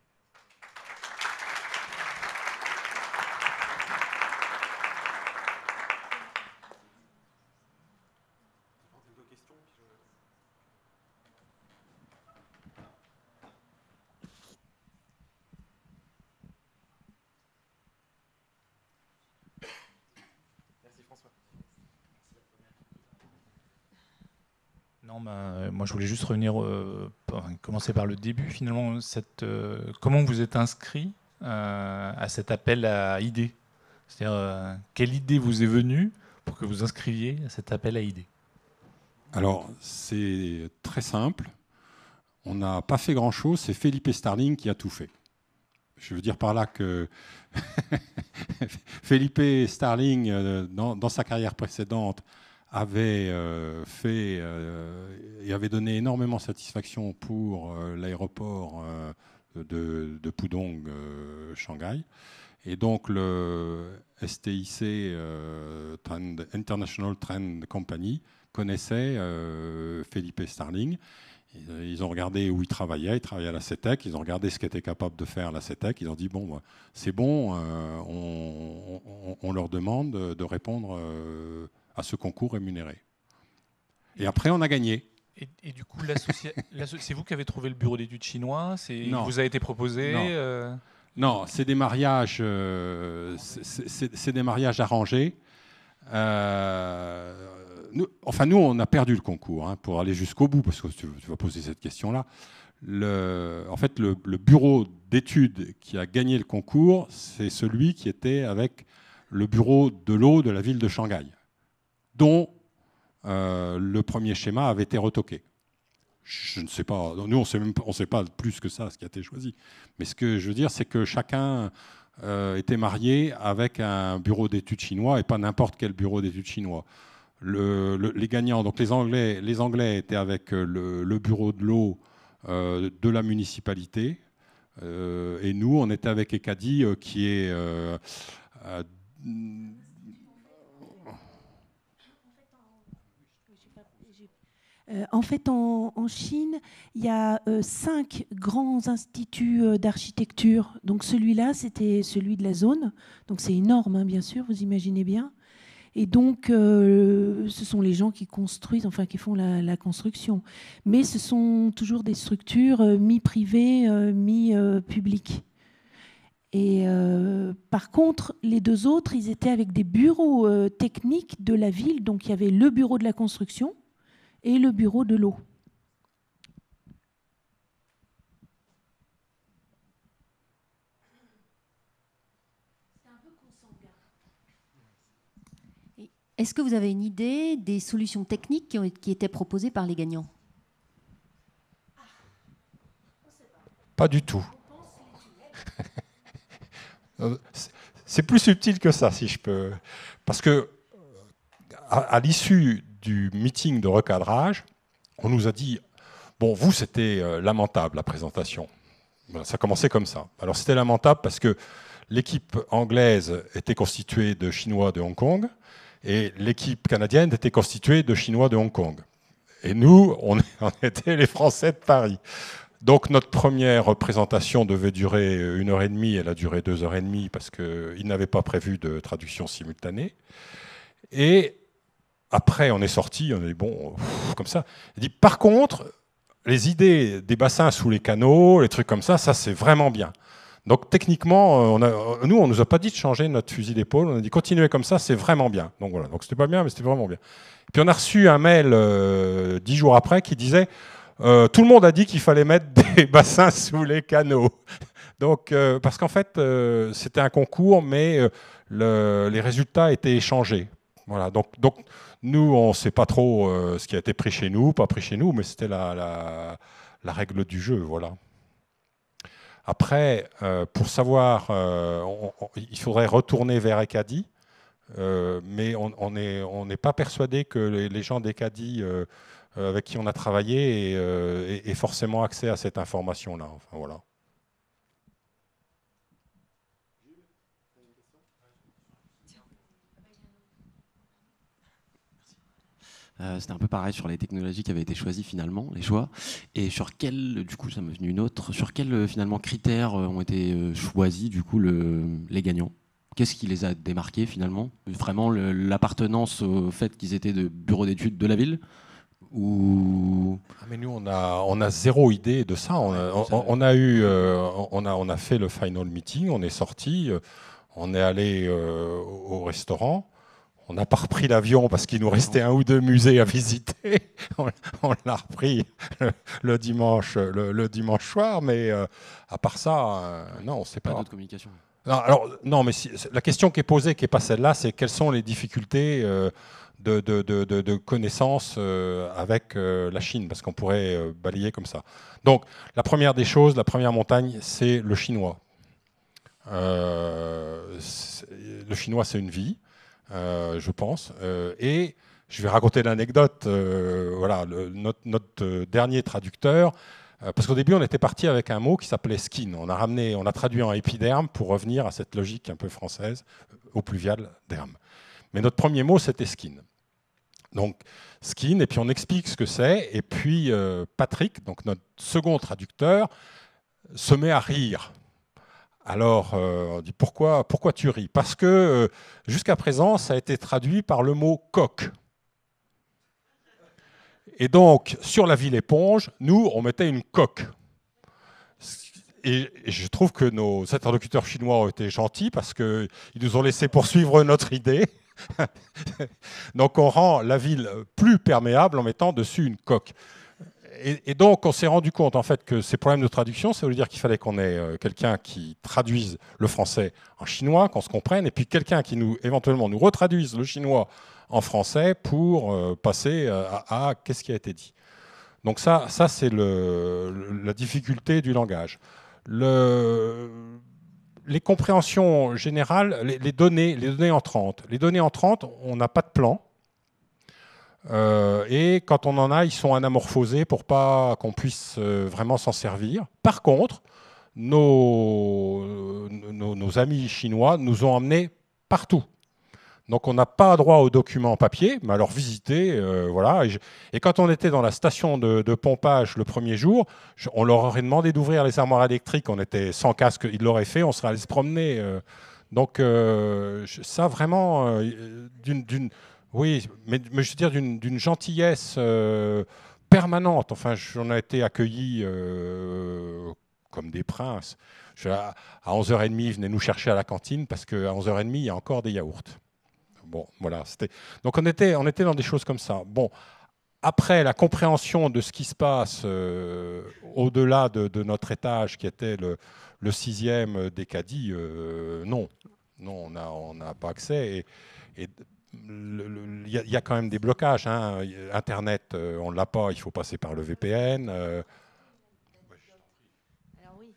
Non, moi je voulais juste revenir, commencer par le début finalement. Comment vous êtes inscrit à cet appel à idées? C'est-à-dire, quelle idée vous est venue pour que vous inscriviez à cet appel à idées? Alors, c'est très simple. On n'a pas fait grand-chose, c'est Felipe Starling qui a tout fait. Je veux dire par là que Felipe Starling, dans sa carrière précédente, avait avait donné énormément de satisfaction pour l'aéroport de Pudong, Shanghai. Et donc le STIC, International Trend Company, connaissait Felipe Starling. Ils ont regardé où il travaillait à la CETEC, ils ont regardé ce qu'était capable de faire la CETEC, ils ont dit bon, c'est bon, on leur demande de répondre à ce concours rémunéré. Et après, on a gagné. Et du coup, c'est vous qui avez trouvé le bureau d'études chinois? Il vous a été proposé? Non, c'est des mariages, c'est des mariages arrangés. Nous, on a perdu le concours pour aller jusqu'au bout, parce que tu vas poser cette question-là. En fait, le bureau d'études qui a gagné le concours, c'est celui qui était avec le bureau de l'eau de la ville de Shanghai, dont le premier schéma avait été retoqué. Je ne sais pas, nous on ne sait pas plus que ça ce qui a été choisi. Mais ce que je veux dire, c'est que chacun était marié avec un bureau d'études chinois et pas n'importe quel bureau d'études chinois. Les gagnants, donc les Anglais étaient avec le bureau de l'eau de la municipalité, et nous on était avec ECADI qui est en fait, en Chine, il y a 5 grands instituts d'architecture. Donc celui-là, c'était celui de la zone. Donc c'est énorme, bien sûr, vous imaginez bien. Et donc, ce sont les gens qui construisent, enfin qui font la construction. Mais ce sont toujours des structures mi-privées, mi-publiques. Et par contre, les 2 autres, ils étaient avec des bureaux techniques de la ville. Donc il y avait le bureau de la construction et le bureau de l'eau. Est-ce que vous avez une idée des solutions techniques qui étaient proposées par les gagnants? Pas du tout. C'est plus subtil que ça, si je peux. Parce que à l'issue du meeting de recadrage, on nous a dit bon, vous, c'était lamentable la présentation. Ça commençait comme ça. Alors c'était lamentable parce que l'équipe anglaise était constituée de Chinois de Hong Kong et l'équipe canadienne était constituée de Chinois de Hong Kong. Et nous, on était les Français de Paris. Donc notre première présentation devait durer 1h30, elle a duré 2h30 parce qu'ils n'avaient pas prévu de traduction simultanée. Et après, on est sorti, on a dit bon, comme ça. Il dit par contre, les idées des bassins sous les canaux, les trucs comme ça c'est vraiment bien. Donc techniquement, nous, on nous a pas dit de changer notre fusil d'épaule. On a dit continuez comme ça, c'est vraiment bien. Donc voilà. Donc c'était pas bien, mais c'était vraiment bien. Et puis on a reçu un mail 10 jours après qui disait tout le monde a dit qu'il fallait mettre des bassins sous les canaux. Donc, parce qu'en fait, c'était un concours, mais les résultats étaient échangés. Voilà. Donc nous, on ne sait pas trop ce qui a été pris chez nous, pas pris chez nous, mais c'était la règle du jeu. Voilà. Après, pour savoir, il faudrait retourner vers Ecadi, mais on n'est pas persuadé que les gens d'Ecadi avec qui on a travaillé aient forcément accès à cette information-là. Enfin, voilà. C'était un peu pareil sur les technologies qui avaient été choisies finalement, les choix. Et sur quel, du coup, ça m'est venu une autre, sur quels finalement critères ont été choisis du coup les gagnants? Qu'est-ce qui les a démarqués finalement? Vraiment l'appartenance au fait qu'ils étaient de bureau d'études de la ville? Ou... Mais nous, on a zéro idée de ça. On a fait le final meeting, on est sorti, on est allé au restaurant. On n'a pas repris l'avion parce qu'il nous restait 1 ou 2 musées à visiter. On l'a repris le dimanche soir, mais à part ça, non, on ne sait pas. Pas d'autre communication. Non, alors, non, mais la question qui est posée, qui n'est pas celle-là, c'est quelles sont les difficultés de connaissances avec la Chine, parce qu'on pourrait balayer comme ça. Donc, la première des choses, la première montagne, c'est le chinois. Le chinois, c'est une vie. Je pense. Et je vais raconter l'anecdote. Voilà, notre dernier traducteur, parce qu'au début, on était parti avec un mot qui s'appelait skin. On a traduit en épiderme pour revenir à cette logique un peu française, au pluvial derme. Mais notre premier mot, c'était skin. Donc, skin, et puis on explique ce que c'est. Et puis, Patrick, donc notre second traducteur, se met à rire. Alors, on dit pourquoi tu ris? Parce que jusqu'à présent, ça a été traduit par le mot coq. Et donc, sur la ville éponge, nous, on mettait une coque. Et je trouve que nos interlocuteurs chinois ont été gentils parce qu'ils nous ont laissé poursuivre notre idée. Donc, on rend la ville plus perméable en mettant dessus une coque. Et donc, on s'est rendu compte en fait que ces problèmes de traduction, ça veut dire qu'il fallait qu'on ait quelqu'un qui traduise le français en chinois, qu'on se comprenne, et puis quelqu'un qui éventuellement nous retraduise le chinois en français pour passer à qu'est-ce qui a été dit. Donc ça c'est la difficulté du langage. Les compréhensions générales, les données entrantes. Les données entrantes, on n'a pas de plan. Et quand on en a, ils sont anamorphosés pour pas qu'on puisse vraiment s'en servir. Par contre, nos amis chinois nous ont emmenés partout. Donc on n'a pas droit aux documents papier, mais alors visiter, voilà. Et quand on était dans la station de pompage le premier jour, on leur aurait demandé d'ouvrir les armoires électriques. On était sans casque, ils l'auraient fait, on serait allé se promener. Donc ça vraiment oui, mais je veux dire d'une gentillesse permanente. Enfin, j'en ai été accueilli comme des princes. À 11h30, ils venaient nous chercher à la cantine parce qu'à 11h30, il y a encore des yaourts. Bon, voilà. Donc on était dans des choses comme ça. Bon, après, la compréhension de ce qui se passe au-delà de notre étage, qui était le 6e d'Ecadi, non, on n'a pas accès. Et il y a quand même des blocages. Hein. Internet, on ne l'a pas, il faut passer par le VPN. Alors oui,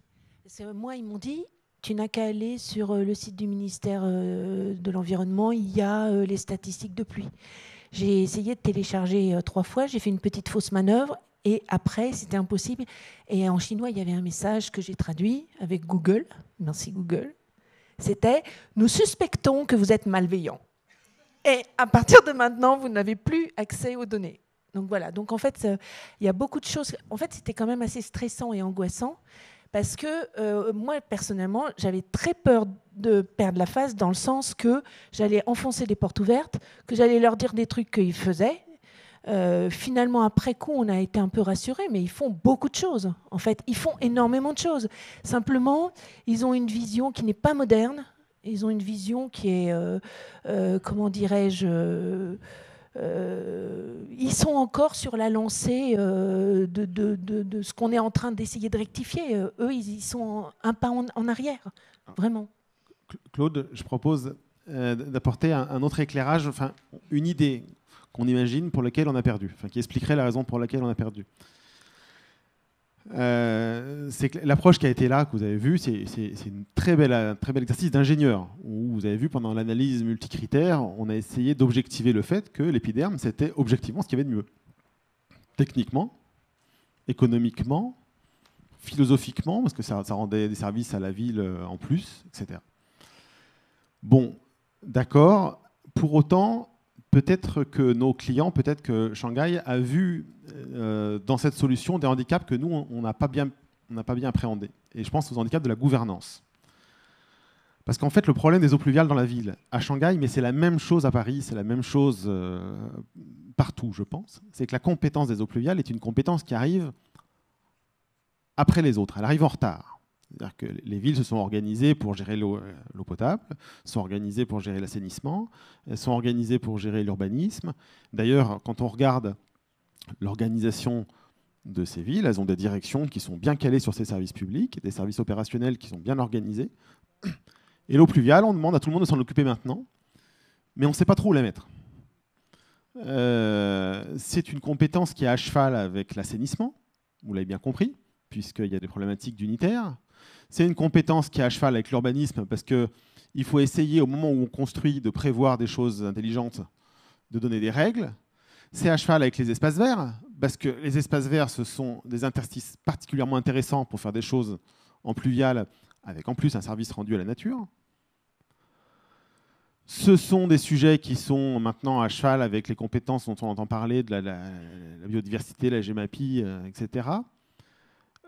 moi, ils m'ont dit, tu n'as qu'à aller sur le site du ministère de l'Environnement, il y a les statistiques de pluie. J'ai essayé de télécharger 3 fois, j'ai fait une petite fausse manœuvre, et après, c'était impossible. Et en chinois, il y avait un message que j'ai traduit avec Google. Merci Google. C'était « Nous suspectons que vous êtes malveillant. Et à partir de maintenant, vous n'avez plus accès aux données. » Donc voilà. Donc en fait, il y a beaucoup de choses. En fait, c'était quand même assez stressant et angoissant parce que moi, personnellement, j'avais très peur de perdre la face dans le sens que j'allais enfoncer des portes ouvertes, que j'allais leur dire des trucs qu'ils faisaient. Finalement, après coup, on a été un peu rassurés, mais ils font beaucoup de choses. En fait, ils font énormément de choses. Simplement, ils ont une vision qui n'est pas moderne. Ils ont une vision qui est, comment dirais-je, ils sont encore sur la lancée de ce qu'on est en train d'essayer de rectifier. Eux, ils sont un pas en arrière, vraiment. Claude, je propose d'apporter un autre éclairage, enfin une idée qu'on imagine pour laquelle on a perdu, enfin, qui expliquerait la raison pour laquelle on a perdu. C'est que l'approche qui a été là, que vous avez vue, c'est un très bel exercice d'ingénieur, où vous avez vu pendant l'analyse multicritère, on a essayé d'objectiver le fait que l'épiderme, c'était objectivement ce qu'il y avait de mieux. Techniquement, économiquement, philosophiquement, parce que ça rendait des services à la ville en plus, etc. Bon, d'accord. Pour autant, peut-être que nos clients, peut-être que Shanghai a vu dans cette solution des handicaps que nous, on n'a pas bien appréhendés. Et je pense aux handicaps de la gouvernance. Parce qu'en fait, le problème des eaux pluviales dans la ville, à Shanghai, mais c'est la même chose à Paris, c'est la même chose partout, je pense, c'est que la compétence des eaux pluviales est une compétence qui arrive après les autres. Elle arrive en retard. C'est-à-dire que les villes se sont organisées pour gérer l'eau potable, sont organisées pour gérer l'assainissement, sont organisées pour gérer l'urbanisme. D'ailleurs, quand on regarde l'organisation de ces villes, elles ont des directions qui sont bien calées sur ces services publics, des services opérationnels qui sont bien organisés. Et l'eau pluviale, on demande à tout le monde de s'en occuper maintenant, mais on ne sait pas trop où la mettre. C'est une compétence qui est à cheval avec l'assainissement, vous l'avez bien compris, puisqu'il y a des problématiques d'unitaire. C'est une compétence qui est à cheval avec l'urbanisme, parce qu'il faut essayer, au moment où on construit, de prévoir des choses intelligentes, de donner des règles. C'est à cheval avec les espaces verts, parce que les espaces verts, ce sont des interstices particulièrement intéressants pour faire des choses en pluvial, avec en plus un service rendu à la nature. Ce sont des sujets qui sont maintenant à cheval avec les compétences dont on entend parler, de la biodiversité, la GEMAPI, etc.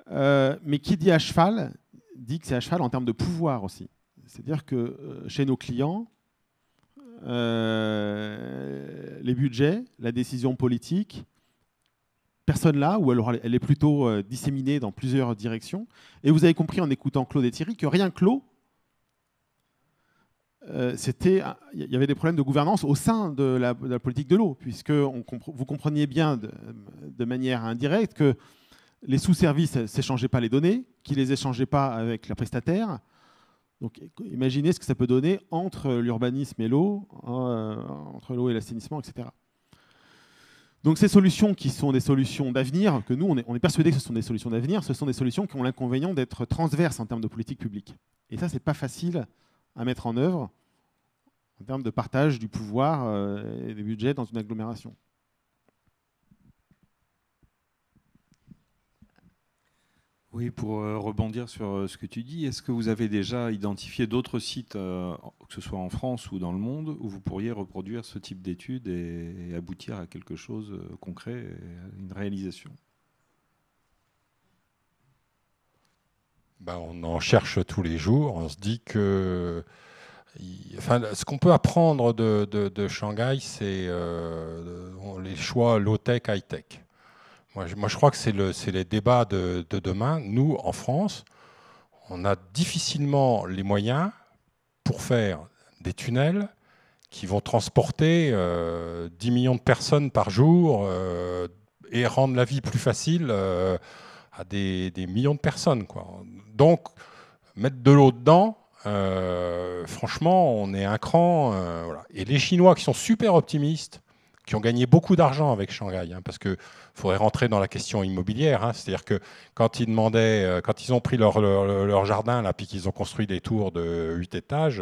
Mais qui dit à cheval, dit que c'est à cheval en termes de pouvoir aussi. C'est-à-dire que chez nos clients, les budgets, la décision politique, personne là, ou alors elle est plutôt disséminée dans plusieurs directions. Et vous avez compris en écoutant Claude et Thierry que rien que l'eau, il y avait des problèmes de gouvernance au sein de la politique de l'eau, puisque vous compreniez bien de manière indirecte que les sous-services ne s'échangeaient pas les données, qu'ils ne les échangeaient pas avec la prestataire. Donc imaginez ce que ça peut donner entre l'urbanisme et l'eau, entre l'eau et l'assainissement, etc. Donc ces solutions qui sont des solutions d'avenir, que nous, on est persuadés que ce sont des solutions d'avenir, ce sont des solutions qui ont l'inconvénient d'être transverses en termes de politique publique. Et ça, ce n'est pas facile à mettre en œuvre en termes de partage du pouvoir et des budgets dans une agglomération. Oui, pour rebondir sur ce que tu dis, est-ce que vous avez déjà identifié d'autres sites, que ce soit en France ou dans le monde, où vous pourriez reproduire ce type d'études et aboutir à quelque chose de concret, à une réalisation ? On en cherche tous les jours. On se dit que... ce qu'on peut apprendre de Shanghai, c'est les choix low-tech, high-tech. Moi, je crois que c'est les débats de demain. Nous, en France, on a difficilement les moyens pour faire des tunnels qui vont transporter 10 millions de personnes par jour et rendre la vie plus facile à des millions de personnes, quoi. Donc, mettre de l'eau dedans, franchement, on est un cran. Voilà. Et les Chinois qui sont super optimistes, qui ont gagné beaucoup d'argent avec Shanghai, parce qu'il faudrait rentrer dans la question immobilière. C'est-à-dire que quand ils ont pris leur jardin, là, puis qu'ils ont construit des tours de 8 étages,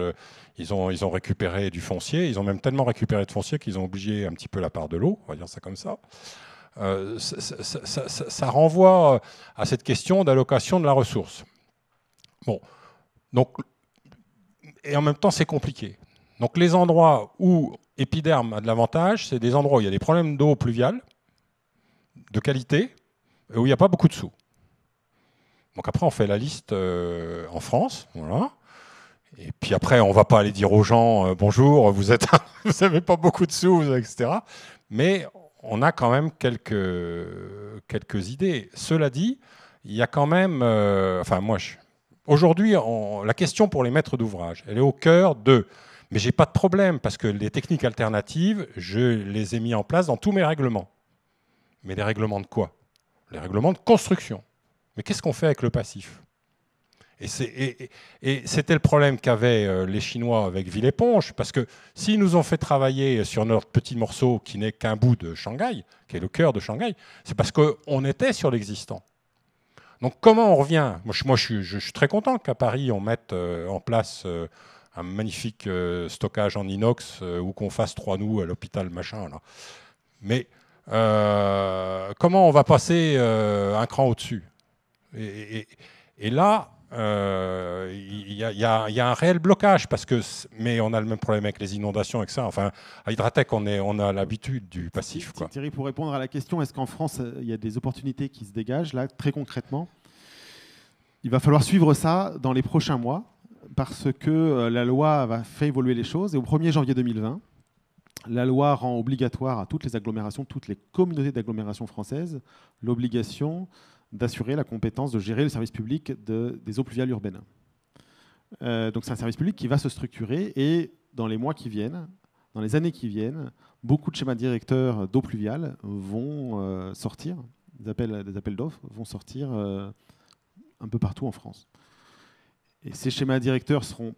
ils ont récupéré du foncier. Ils ont même tellement récupéré de foncier qu'ils ont obligé un petit peu la part de l'eau, on va dire ça comme ça. Ça renvoie à cette question d'allocation de la ressource. Bon, donc, et en même temps, c'est compliqué. Donc les endroits où Epiderme a de l'avantage, c'est des endroits où il y a des problèmes d'eau pluviale, de qualité, et où il n'y a pas beaucoup de sous. Donc après, on fait la liste en France, voilà. Et puis après, on ne va pas aller dire aux gens bonjour, vous n'avez pas beaucoup de sous, etc. Mais on a quand même quelques idées. Cela dit, il y a quand même... aujourd'hui, la question pour les maîtres d'ouvrage, elle est au cœur de... Mais je n'ai pas de problème, parce que les techniques alternatives, je les ai mis en place dans tous mes règlements. Mais les règlements de quoi? Les règlements de construction. Mais qu'est-ce qu'on fait avec le passif? Et c'était le problème qu'avaient les Chinois avec Villepomche, parce que s'ils nous ont fait travailler sur notre petit morceau qui n'est qu'un bout de Shanghai, qui est le cœur de Shanghai, c'est parce qu'on était sur l'existant. Donc comment on revient? Moi je suis très content qu'à Paris, on mette en place un magnifique stockage en inox ou qu'on fasse 3 nœuds à l'hôpital machin. Là. Mais comment on va passer un cran au-dessus? Et là, il y a un réel blocage, mais on a le même problème avec les inondations, avec ça. Enfin, à Hydratec, on a l'habitude du passif. Quoi. Thierry, pour répondre à la question, est-ce qu'en France, il y a des opportunités qui se dégagent? Là, très concrètement, il va falloir suivre ça dans les prochains mois, parce que la loi va faire évoluer les choses. Et au 1er janvier 2020, la loi rend obligatoire à toutes les agglomérations, toutes les communautés d'agglomération françaises, l'obligation d'assurer la compétence de gérer le service public des eaux pluviales urbaines. Donc c'est un service public qui va se structurer et dans les mois qui viennent, dans les années qui viennent, beaucoup de schémas directeurs d'eau pluviale vont sortir, des appels d'offres vont sortir un peu partout en France. Et ces schémas directeurs seront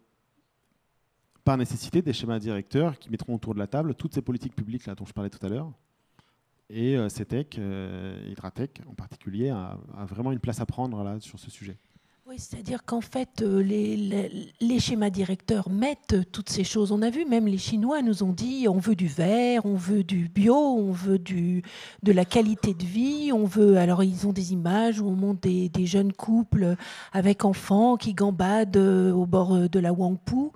par nécessité des schémas directeurs qui mettront autour de la table toutes ces politiques publiques là, dont je parlais tout à l'heure. Et CETEC, Hydratec en particulier, a vraiment une place à prendre là, sur ce sujet. Oui, c'est-à-dire qu'en fait, les schémas directeurs mettent toutes ces choses. On a vu, même les Chinois nous ont dit on veut du vert, on veut du bio, on veut de la qualité de vie, on veut. Alors, ils ont des images où on montre des jeunes couples avec enfants qui gambadent au bord de la Huangpu,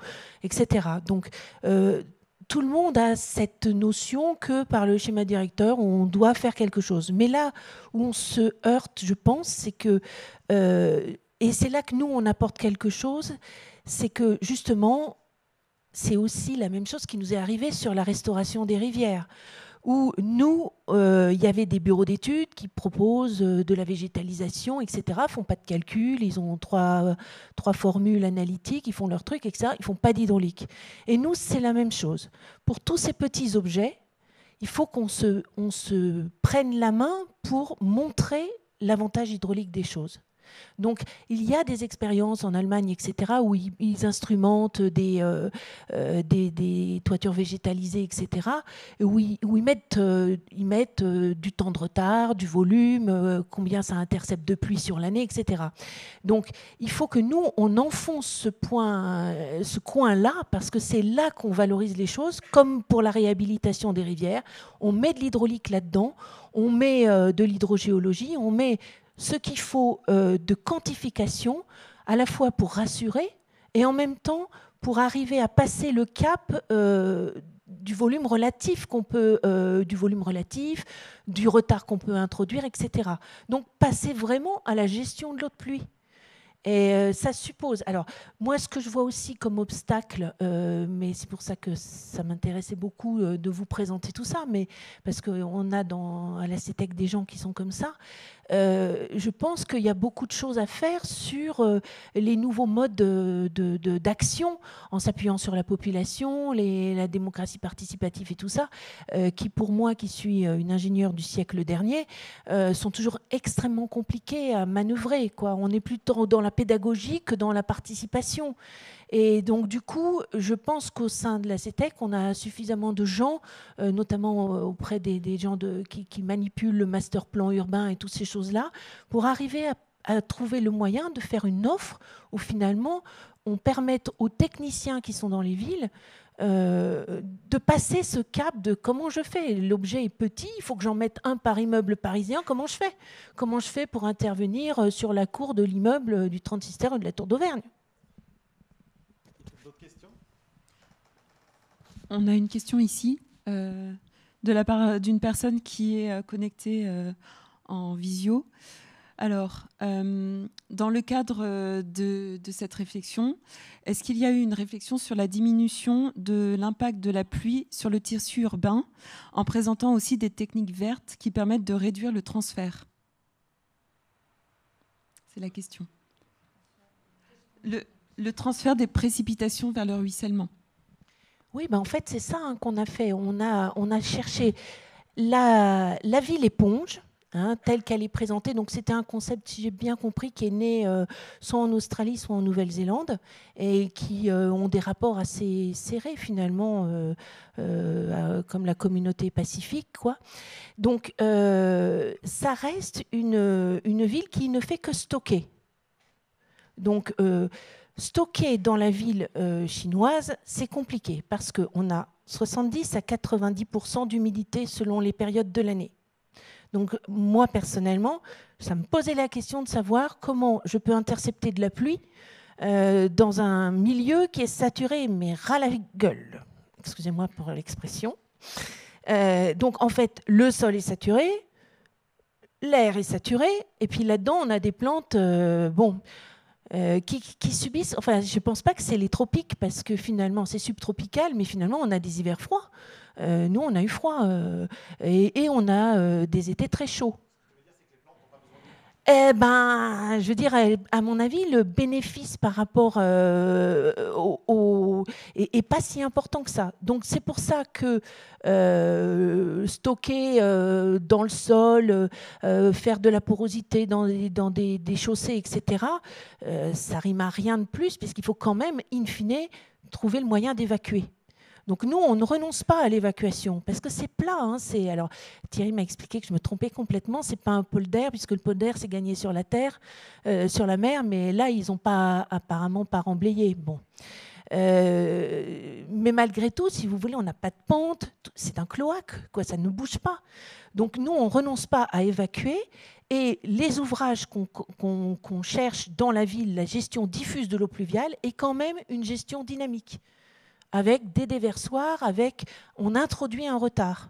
etc. Donc, tout le monde a cette notion que par le schéma directeur, on doit faire quelque chose. Mais là où on se heurte, je pense, c'est que... et c'est là que nous, on apporte quelque chose, c'est que justement, c'est aussi la même chose qui nous est arrivé sur la restauration des rivières, où nous, il y avait des bureaux d'études qui proposent de la végétalisation, etc., font pas de calcul, ils ont trois formules analytiques, ils font leur truc, etc., ils font pas d'hydraulique. Et nous, c'est la même chose. Pour tous ces petits objets, il faut qu'on se prenne la main pour montrer l'avantage hydraulique des choses. Donc, il y a des expériences en Allemagne, etc., où ils instrumentent des toitures végétalisées, etc., où ils mettent du temps de retard, du volume, combien ça intercepte de pluie sur l'année, etc. Donc, il faut que nous, on enfonce ce coin-là, parce que c'est là qu'on valorise les choses, comme pour la réhabilitation des rivières. On met de l'hydraulique là-dedans, on met de l'hydrogéologie, on met ce qu'il faut de quantification, à la fois pour rassurer et en même temps pour arriver à passer le cap du volume relatif du retard qu'on peut introduire, etc. Donc passer vraiment à la gestion de l'eau de pluie. Et ça suppose... Alors, moi, ce que je vois aussi comme obstacle, mais c'est pour ça que ça m'intéressait beaucoup de vous présenter tout ça, mais parce qu'on a à la CETEC des gens qui sont comme ça, je pense qu'il y a beaucoup de choses à faire sur les nouveaux modes d'action, en s'appuyant sur la population, la démocratie participative et tout ça, qui, pour moi, qui suis une ingénieure du siècle dernier, sont toujours extrêmement compliqués à manœuvrer, quoi. On est plutôt dans la pédagogie que dans la participation. Et donc, du coup, je pense qu'au sein de la CETEC, on a suffisamment de gens, notamment auprès des gens qui manipulent le master plan urbain et toutes ces choses-là, pour arriver à trouver le moyen de faire une offre où finalement, on permette aux techniciens qui sont dans les villes de passer ce cap de comment je fais. L'objet est petit, il faut que j'en mette un par immeuble parisien. Comment je fais? Comment je fais pour intervenir sur la cour de l'immeuble du Transistère ou de la Tour d'Auvergne? D'autres questions? On a une question ici de la part d'une personne qui est connectée en visio. Alors, dans le cadre de cette réflexion, est-ce qu'il y a eu une réflexion sur la diminution de l'impact de la pluie sur le tissu urbain, en présentant aussi des techniques vertes qui permettent de réduire le transfert? C'est la question. Le transfert des précipitations vers le ruissellement. Oui, ben en fait, c'est ça qu'on a fait. On a cherché la ville éponge, telle qu'elle est présentée. Donc, c'était un concept, si j'ai bien compris, qui est né soit en Australie, soit en Nouvelle-Zélande, et qui ont des rapports assez serrés, finalement, comme la communauté pacifique, quoi. Donc, ça reste une ville qui ne fait que stocker. Donc, stocker dans la ville chinoise, c'est compliqué parce qu'on a 70 à 90% d'humidité selon les périodes de l'année. Donc moi, personnellement, ça me posait la question de savoir comment je peux intercepter de la pluie dans un milieu qui est saturé, mais ras la gueule. Excusez-moi pour l'expression. Donc en fait, le sol est saturé, l'air est saturé, et puis là-dedans, on a des plantes... qui subissent, enfin je ne pense pas que c'est les tropiques parce que finalement c'est subtropical, mais finalement on a des hivers froids. Nous on a eu froid et on a des étés très chauds. Eh ben, je veux dire, à mon avis, le bénéfice par rapport est pas si important que ça. Donc c'est pour ça que stocker dans le sol, faire de la porosité dans des chaussées, etc., ça rime à rien de plus, puisqu'il faut quand même, in fine, trouver le moyen d'évacuer. Donc nous, on ne renonce pas à l'évacuation parce que c'est plat. Alors, Thierry m'a expliqué que je me trompais complètement. C'est pas un polder puisque le polder c'est gagné sur la terre, sur la mer, mais là ils n'ont pas apparemment pas remblayé. Bon, mais malgré tout, si vous voulez, on n'a pas de pente. C'est un cloaque, quoi. Ça ne bouge pas. Donc nous, on renonce pas à évacuer. Et les ouvrages qu'on cherche dans la ville, la gestion diffuse de l'eau pluviale, est quand même une gestion dynamique, avec des déversoirs, on introduit un retard.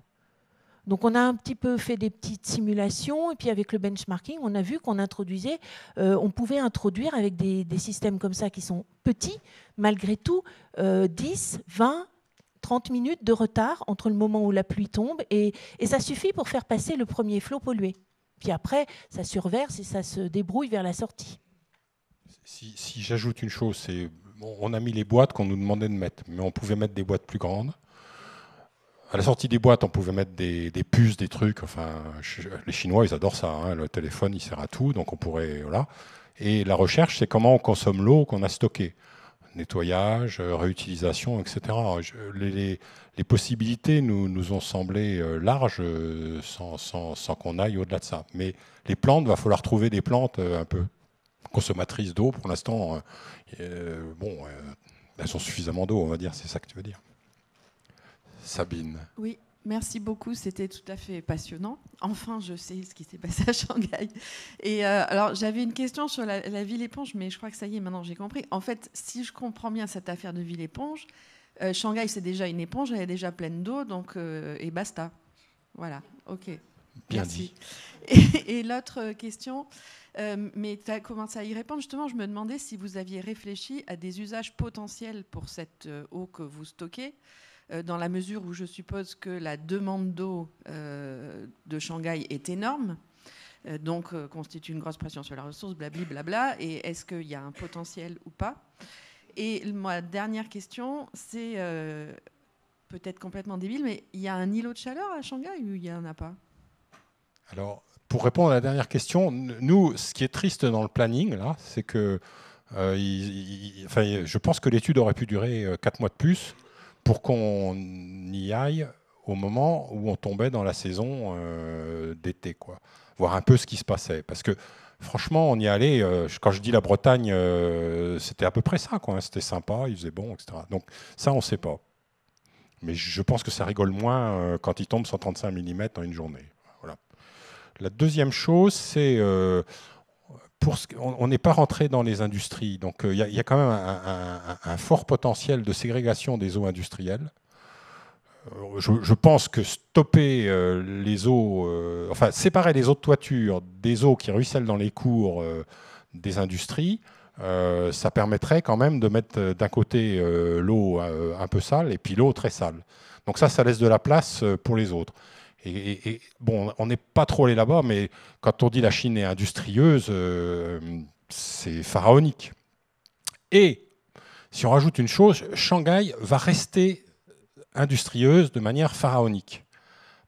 Donc on a un petit peu fait des petites simulations, et puis avec le benchmarking, on a vu qu'on introduisait, on pouvait introduire avec des systèmes comme ça qui sont petits, malgré tout, 10, 20, 30 minutes de retard entre le moment où la pluie tombe, et ça suffit pour faire passer le premier flot pollué. Puis après, ça surverse et ça se débrouille vers la sortie. Si j'ajoute une chose, c'est... On a mis les boîtes qu'on nous demandait de mettre, mais on pouvait mettre des boîtes plus grandes. À la sortie des boîtes, on pouvait mettre des puces, des trucs. Enfin, les Chinois, ils adorent ça. Le téléphone, il sert à tout, donc on pourrait... Voilà. Et la recherche, c'est comment on consomme l'eau qu'on a stockée. Nettoyage, réutilisation, etc. Les possibilités nous ont semblé larges sans qu'on aille au-delà de ça. Mais les plantes, il va falloir trouver des plantes un peu consommatrices d'eau. Pour l'instant, elles sont suffisamment d'eau, on va dire. C'est ça que tu veux dire. Sabine. Oui, merci beaucoup. C'était tout à fait passionnant. Enfin, je sais ce qui s'est passé à Shanghai. Et alors, j'avais une question sur la ville éponge, mais je crois que ça y est, maintenant j'ai compris. En fait, si je comprends bien cette affaire de ville éponge, Shanghai, c'est déjà une éponge, elle est déjà pleine d'eau, donc et basta. Voilà, ok. Bien merci. Dit. Et l'autre question, mais tu as commencé à y répondre. Justement, je me demandais si vous aviez réfléchi à des usages potentiels pour cette eau que vous stockez, dans la mesure où je suppose que la demande d'eau de Shanghai est énorme, donc constitue une grosse pression sur la ressource, blablabla. Et est-ce qu'il y a un potentiel ou pas? Et ma dernière question, c'est peut-être complètement débile, mais il y a un îlot de chaleur à Shanghai ou il n'y en a pas? Alors, pour répondre à la dernière question, nous, ce qui est triste dans le planning, là, c'est que je pense que l'étude aurait pu durer 4 mois de plus pour qu'on y aille au moment où on tombait dans la saison d'été, quoi. Voir un peu ce qui se passait. Parce que franchement, on y allait, quand je dis la Bretagne, c'était à peu près ça, quoi. C'était sympa, il faisait bon, etc. Donc ça, on ne sait pas. Mais je pense que ça rigole moins quand il tombe 135 mm en une journée. Voilà. La deuxième chose, c'est... on n'est pas rentré dans les industries, donc il y a quand même un fort potentiel de ségrégation des eaux industrielles. Je pense que stopper les eaux, séparer les eaux de toiture des eaux qui ruissellent dans les cours des industries, ça permettrait quand même de mettre d'un côté l'eau un peu sale et puis l'eau très sale. Donc ça laisse de la place pour les autres. Et bon, on n'est pas trop allé là-bas, mais quand on dit la Chine est industrieuse, c'est pharaonique. Et si on rajoute une chose, Shanghai va rester industrieuse de manière pharaonique.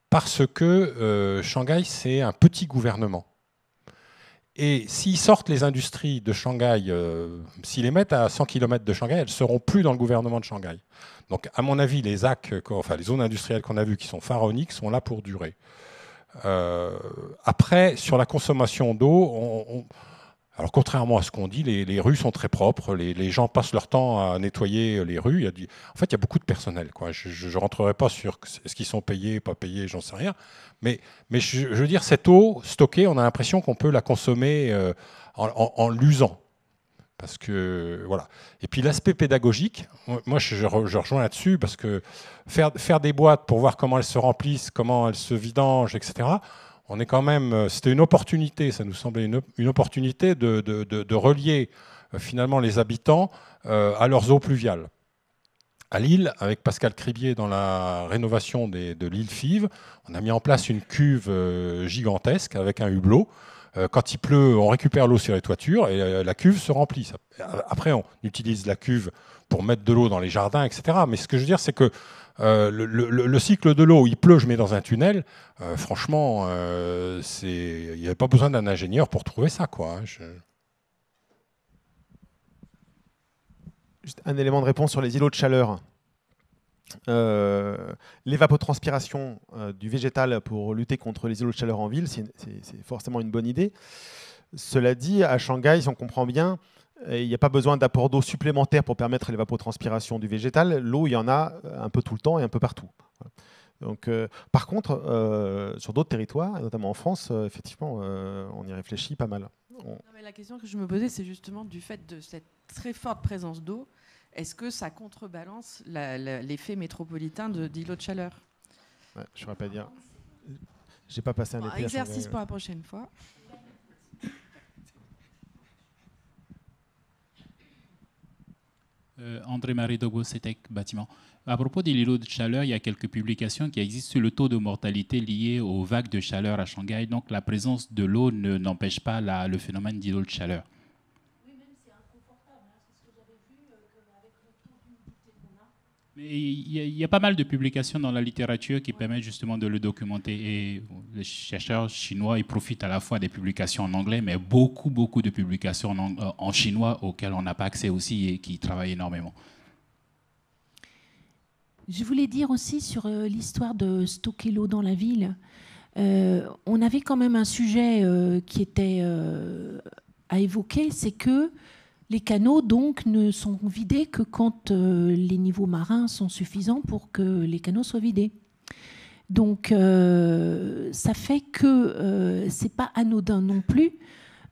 Parce que Shanghai, c'est un petit gouvernement. Et s'ils sortent les industries de Shanghai, s'ils les mettent à 100 km de Shanghai, elles ne seront plus dans le gouvernement de Shanghai. Donc, à mon avis, les ZAC, enfin les zones industrielles qu'on a vues qui sont pharaoniques, sont là pour durer. Après, sur la consommation d'eau, alors contrairement à ce qu'on dit, les rues sont très propres, les gens passent leur temps à nettoyer les rues. En fait, il y a beaucoup de personnel, quoi. Je ne rentrerai pas sur est-ce qu'ils sont payés, pas payés, j'en sais rien. Mais je veux dire, cette eau stockée, on a l'impression qu'on peut la consommer en l'usant. Parce que, voilà. Et puis l'aspect pédagogique, moi je rejoins là-dessus, parce que faire des boîtes pour voir comment elles se remplissent, comment elles se vidangent, etc., on est quand même, c'était une opportunité, ça nous semblait une opportunité de relier finalement les habitants à leurs eaux pluviales. À Lille, avec Pascal Cribier dans la rénovation de l'île Fives, on a mis en place une cuve gigantesque avec un hublot. Quand il pleut, on récupère l'eau sur les toitures et la cuve se remplit. Après, on utilise la cuve pour mettre de l'eau dans les jardins, etc. Mais ce que je veux dire, c'est que le cycle de l'eau, il pleut, je mets dans un tunnel. Franchement, il n'y avait pas besoin d'un ingénieur pour trouver ça, quoi. Juste un élément de réponse sur les îlots de chaleur. L'évapotranspiration du végétal pour lutter contre les îlots de chaleur en ville, c'est forcément une bonne idée. Cela dit, à Shanghai, si on comprend bien, il n'y a pas besoin d'apport d'eau supplémentaire pour permettre l'évapotranspiration du végétal. L'eau, il y en a un peu tout le temps et un peu partout. Donc, par contre, sur d'autres territoires, et notamment en France, effectivement, on y réfléchit pas mal. Non, mais la question que je me posais, c'est justement du fait de cette très forte présence d'eau, est-ce que ça contrebalance l'effet métropolitain d'îlots de chaleur? Ouais, je ne saurais pas dire. Je n'ai pas passé un été à Shanghai. Exercice pour la prochaine fois. André-Marie Dogo, CETEC Bâtiment. À propos des îlots de chaleur, il y a quelques publications qui existent sur le taux de mortalité lié aux vagues de chaleur à Shanghai. Donc la présence de l'eau n'empêche pas le phénomène d'îlots de chaleur. Oui, même c'est inconfortable. C'est ce que j'avais vu qu'avec le taux d'humidité qu'on a. Mais il y a pas mal de publications dans la littérature qui permettent justement de le documenter. Et les chercheurs chinois, ils profitent à la fois des publications en anglais, mais beaucoup de publications en chinois auxquelles on n'a pas accès aussi et qui travaillent énormément. Je voulais dire aussi sur l'histoire de stocker l'eau dans la ville. On avait quand même un sujet qui était à évoquer, c'est que les canaux donc ne sont vidés que quand les niveaux marins sont suffisants pour que les canaux soient vidés. Donc ça fait que c'est pas anodin non plus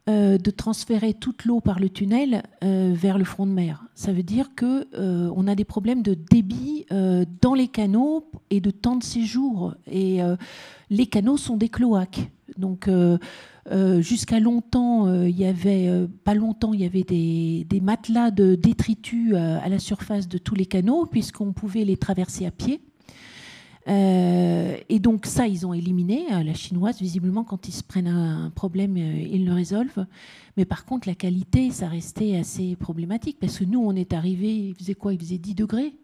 de transférer toute l'eau par le tunnel vers le front de mer. Ça veut dire qu'on a des problèmes de débit dans les canaux et de temps de séjour. Et les canaux sont des cloaques. Donc jusqu'à longtemps, il y avait des matelas de détritus à la surface de tous les canaux, puisqu'on pouvait les traverser à pied. Et donc ça, ils ont éliminé. La chinoise, visiblement, quand ils se prennent un problème, ils le résolvent. Mais par contre, la qualité, ça restait assez problématique. Parce que nous, on est arrivés, il faisait quoi? Il faisait 10 degrés.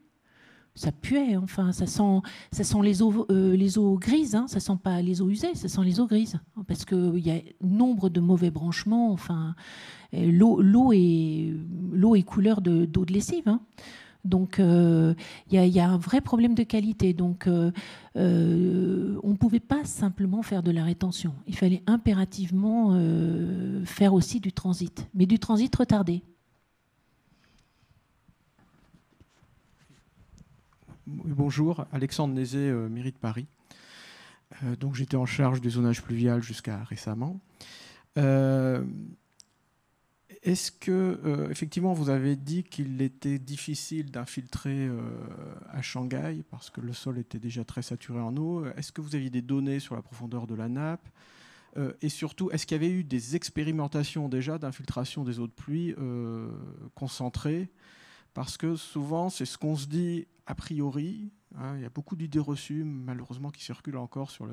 Ça puait, enfin, ça sent les eaux grises, hein. Ça sent pas les eaux usées, ça sent les eaux grises. Parce qu'il y a nombre de mauvais branchements. Enfin, l'eau est couleur d'eau de lessive, hein. Donc, il y a un vrai problème de qualité. Donc, on ne pouvait pas simplement faire de la rétention. Il fallait impérativement faire aussi du transit, mais du transit retardé. Bonjour, Alexandre Nézet, mairie de Paris. Donc, j'étais en charge du zonage pluvial jusqu'à récemment. Est-ce que, effectivement, vous avez dit qu'il était difficile d'infiltrer à Shanghai parce que le sol était déjà très saturé en eau? Est-ce que vous aviez des données sur la profondeur de la nappe? Et surtout, est-ce qu'il y avait eu des expérimentations déjà d'infiltration des eaux de pluie concentrées? Parce que souvent, c'est ce qu'on se dit a priori. Hein, il y a beaucoup d'idées reçues, malheureusement, qui circulent encore sur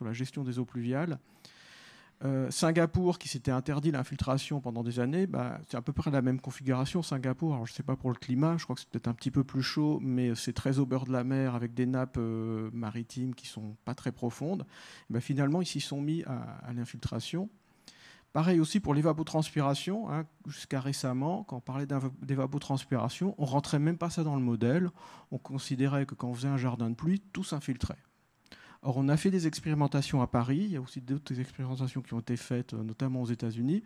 la gestion des eaux pluviales. Singapour, qui s'était interdit l'infiltration pendant des années, c'est à peu près la même configuration. Singapour, alors je ne sais pas pour le climat, je crois que c'est peut-être un petit peu plus chaud, mais c'est très au bord de la mer, avec des nappes maritimes qui ne sont pas très profondes. Finalement, ils s'y sont mis à l'infiltration. Pareil aussi pour l'évapotranspiration. Hein, jusqu'à récemment, quand on parlait d'évapotranspiration, on ne rentrait même pas ça dans le modèle. On considérait que quand on faisait un jardin de pluie, tout s'infiltrait. Or, on a fait des expérimentations à Paris, il y a aussi d'autres expérimentations qui ont été faites, notamment aux États-Unis,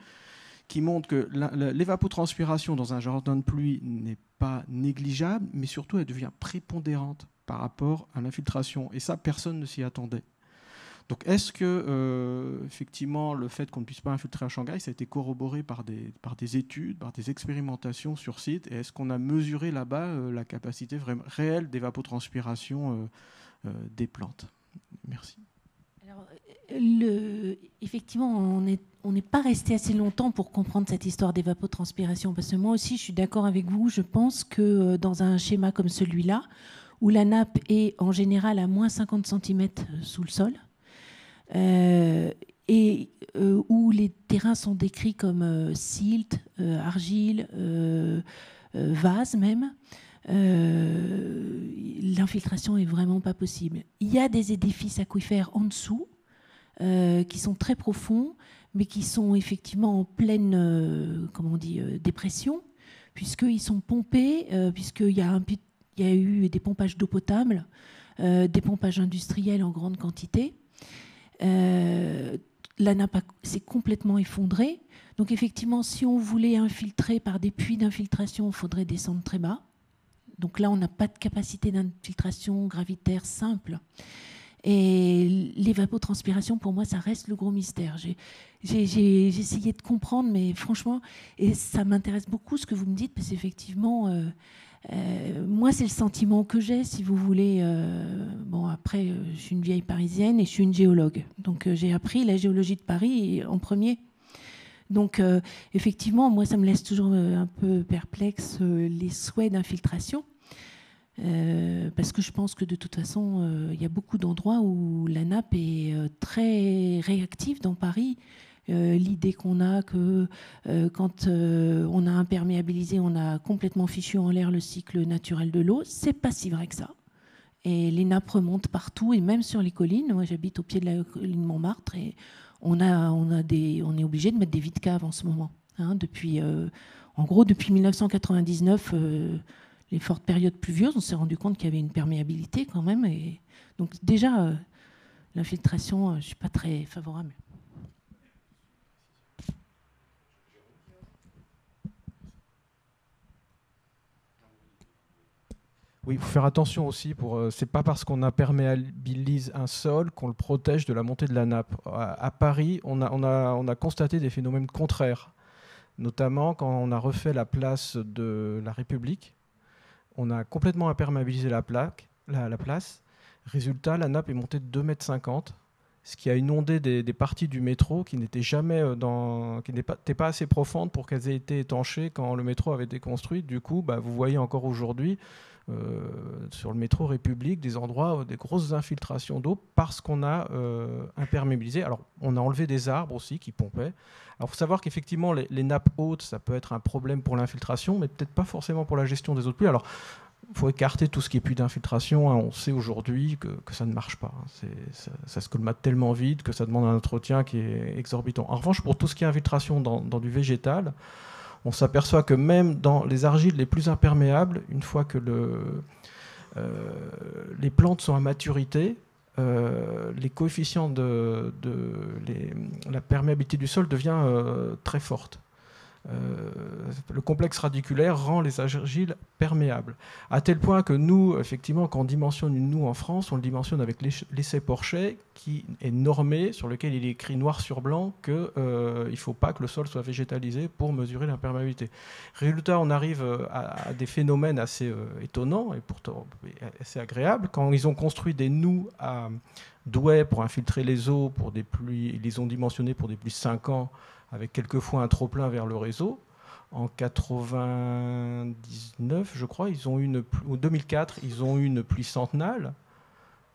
qui montrent que l'évapotranspiration dans un jardin de pluie n'est pas négligeable, mais surtout elle devient prépondérante par rapport à l'infiltration. Et ça, personne ne s'y attendait. Donc, est-ce que, effectivement, le fait qu'on ne puisse pas infiltrer à Shanghai, ça a été corroboré par des études, par des expérimentations sur site, et est-ce qu'on a mesuré là-bas la capacité réelle d'évapotranspiration des plantes? Merci. Alors, effectivement, on n'est pas resté assez longtemps pour comprendre cette histoire d'évapotranspiration, parce que moi aussi, je suis d'accord avec vous. Je pense que dans un schéma comme celui-là, où la nappe est en général à moins 50 cm sous le sol, et où les terrains sont décrits comme silt, argile, vase même, l'infiltration est vraiment pas possible. Il y a des édifices aquifères en dessous qui sont très profonds, mais qui sont effectivement en pleine dépression, puisqu'ils sont pompés, puisqu'il y a eu des pompages d'eau potable, des pompages industriels en grande quantité. La nappe s'est complètement effondrée. Donc effectivement, si on voulait infiltrer par des puits d'infiltration, il faudrait descendre très bas. Donc là, on n'a pas de capacité d'infiltration gravitaire simple. Et l'évapotranspiration, pour moi, ça reste le gros mystère. J'ai essayé de comprendre, mais franchement, et ça m'intéresse beaucoup ce que vous me dites, parce qu'effectivement, moi, c'est le sentiment que j'ai, si vous voulez. Bon, après, je suis une vieille parisienne et je suis une géologue. Donc, j'ai appris la géologie de Paris en premier. Donc, effectivement, moi, ça me laisse toujours un peu perplexe, les souhaits d'infiltration. Parce que je pense que de toute façon, il y a beaucoup d'endroits où la nappe est très réactive dans Paris. L'idée qu'on a que quand on a imperméabilisé, on a complètement fichu en l'air le cycle naturel de l'eau, c'est pas si vrai que ça. Et les nappes remontent partout, et même sur les collines. Moi, j'habite au pied de la colline Montmartre, et on est obligé de mettre des vides caves en ce moment. Hein, en gros, depuis 1999, les fortes périodes pluvieuses, on s'est rendu compte qu'il y avait une perméabilité quand même. Et donc déjà, l'infiltration, je ne suis pas très favorable. Oui, il faut faire attention aussi. C'est pas parce qu'on imperméabilise un sol qu'on le protège de la montée de la nappe. À Paris, on a constaté des phénomènes contraires, notamment quand on a refait la place de la République. On a complètement imperméabilisé la place. Résultat, la nappe est montée de 2,50 m, ce qui a inondé des parties du métro qui n'étaient pas assez profondes pour qu'elles aient été étanchées quand le métro avait été construit. Du coup, vous voyez encore aujourd'hui sur le métro République des endroits, des grosses infiltrations d'eau parce qu'on a imperméabilisé. Alors, on a enlevé des arbres aussi qui pompaient. Alors, il faut savoir qu'effectivement, les nappes hautes, ça peut être un problème pour l'infiltration, mais peut-être pas forcément pour la gestion des eaux de pluie. Alors, il faut écarter tout ce qui est puits d'infiltration. Hein. On sait aujourd'hui que ça ne marche pas. Hein. Ça se colmate tellement vite que ça demande un entretien qui est exorbitant. En revanche, pour tout ce qui est infiltration dans du végétal, on s'aperçoit que même dans les argiles les plus imperméables, une fois que les plantes sont à maturité, les coefficients la perméabilité du sol devient très forte. Le complexe radiculaire rend les argiles perméables. À tel point que nous, effectivement, quand on dimensionne une noue en France, on le dimensionne avec l'essai-Porchet qui est normé, sur lequel il est écrit noir sur blanc qu'il ne faut pas que le sol soit végétalisé pour mesurer l'imperméabilité. Résultat, on arrive à des phénomènes assez étonnants et pourtant assez agréables. Quand ils ont construit des noues à Douai pour infiltrer les eaux, pour des pluies, ils les ont dimensionnés pour des pluies 5 ans, avec quelquefois un trop-plein vers le réseau. En 1999, je crois, ou 2004, ils ont eu une pluie centenale.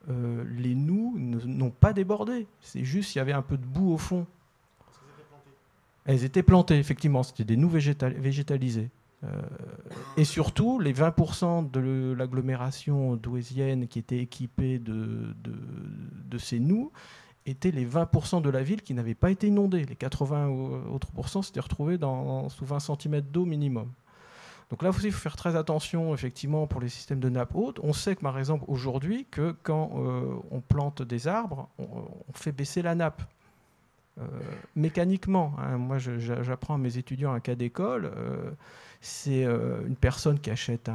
Les noues n'ont pas débordé. C'est juste qu'il y avait un peu de boue au fond Elles étaient plantées, effectivement. C'était des noues végétalisées. Et surtout, les 20% de l'agglomération douaisienne qui était équipée de ces noues étaient les 20% de la ville qui n'avaient pas été inondés. Les 80 autres pourcents s'étaient retrouvés sous 20 cm d'eau minimum. Donc là aussi, il faut faire très attention effectivement pour les systèmes de nappe haute. On sait que par exemple aujourd'hui, que quand on plante des arbres, on fait baisser la nappe. Mécaniquement, hein. Moi j'apprends à mes étudiants un cas d'école, c'est une personne qui achète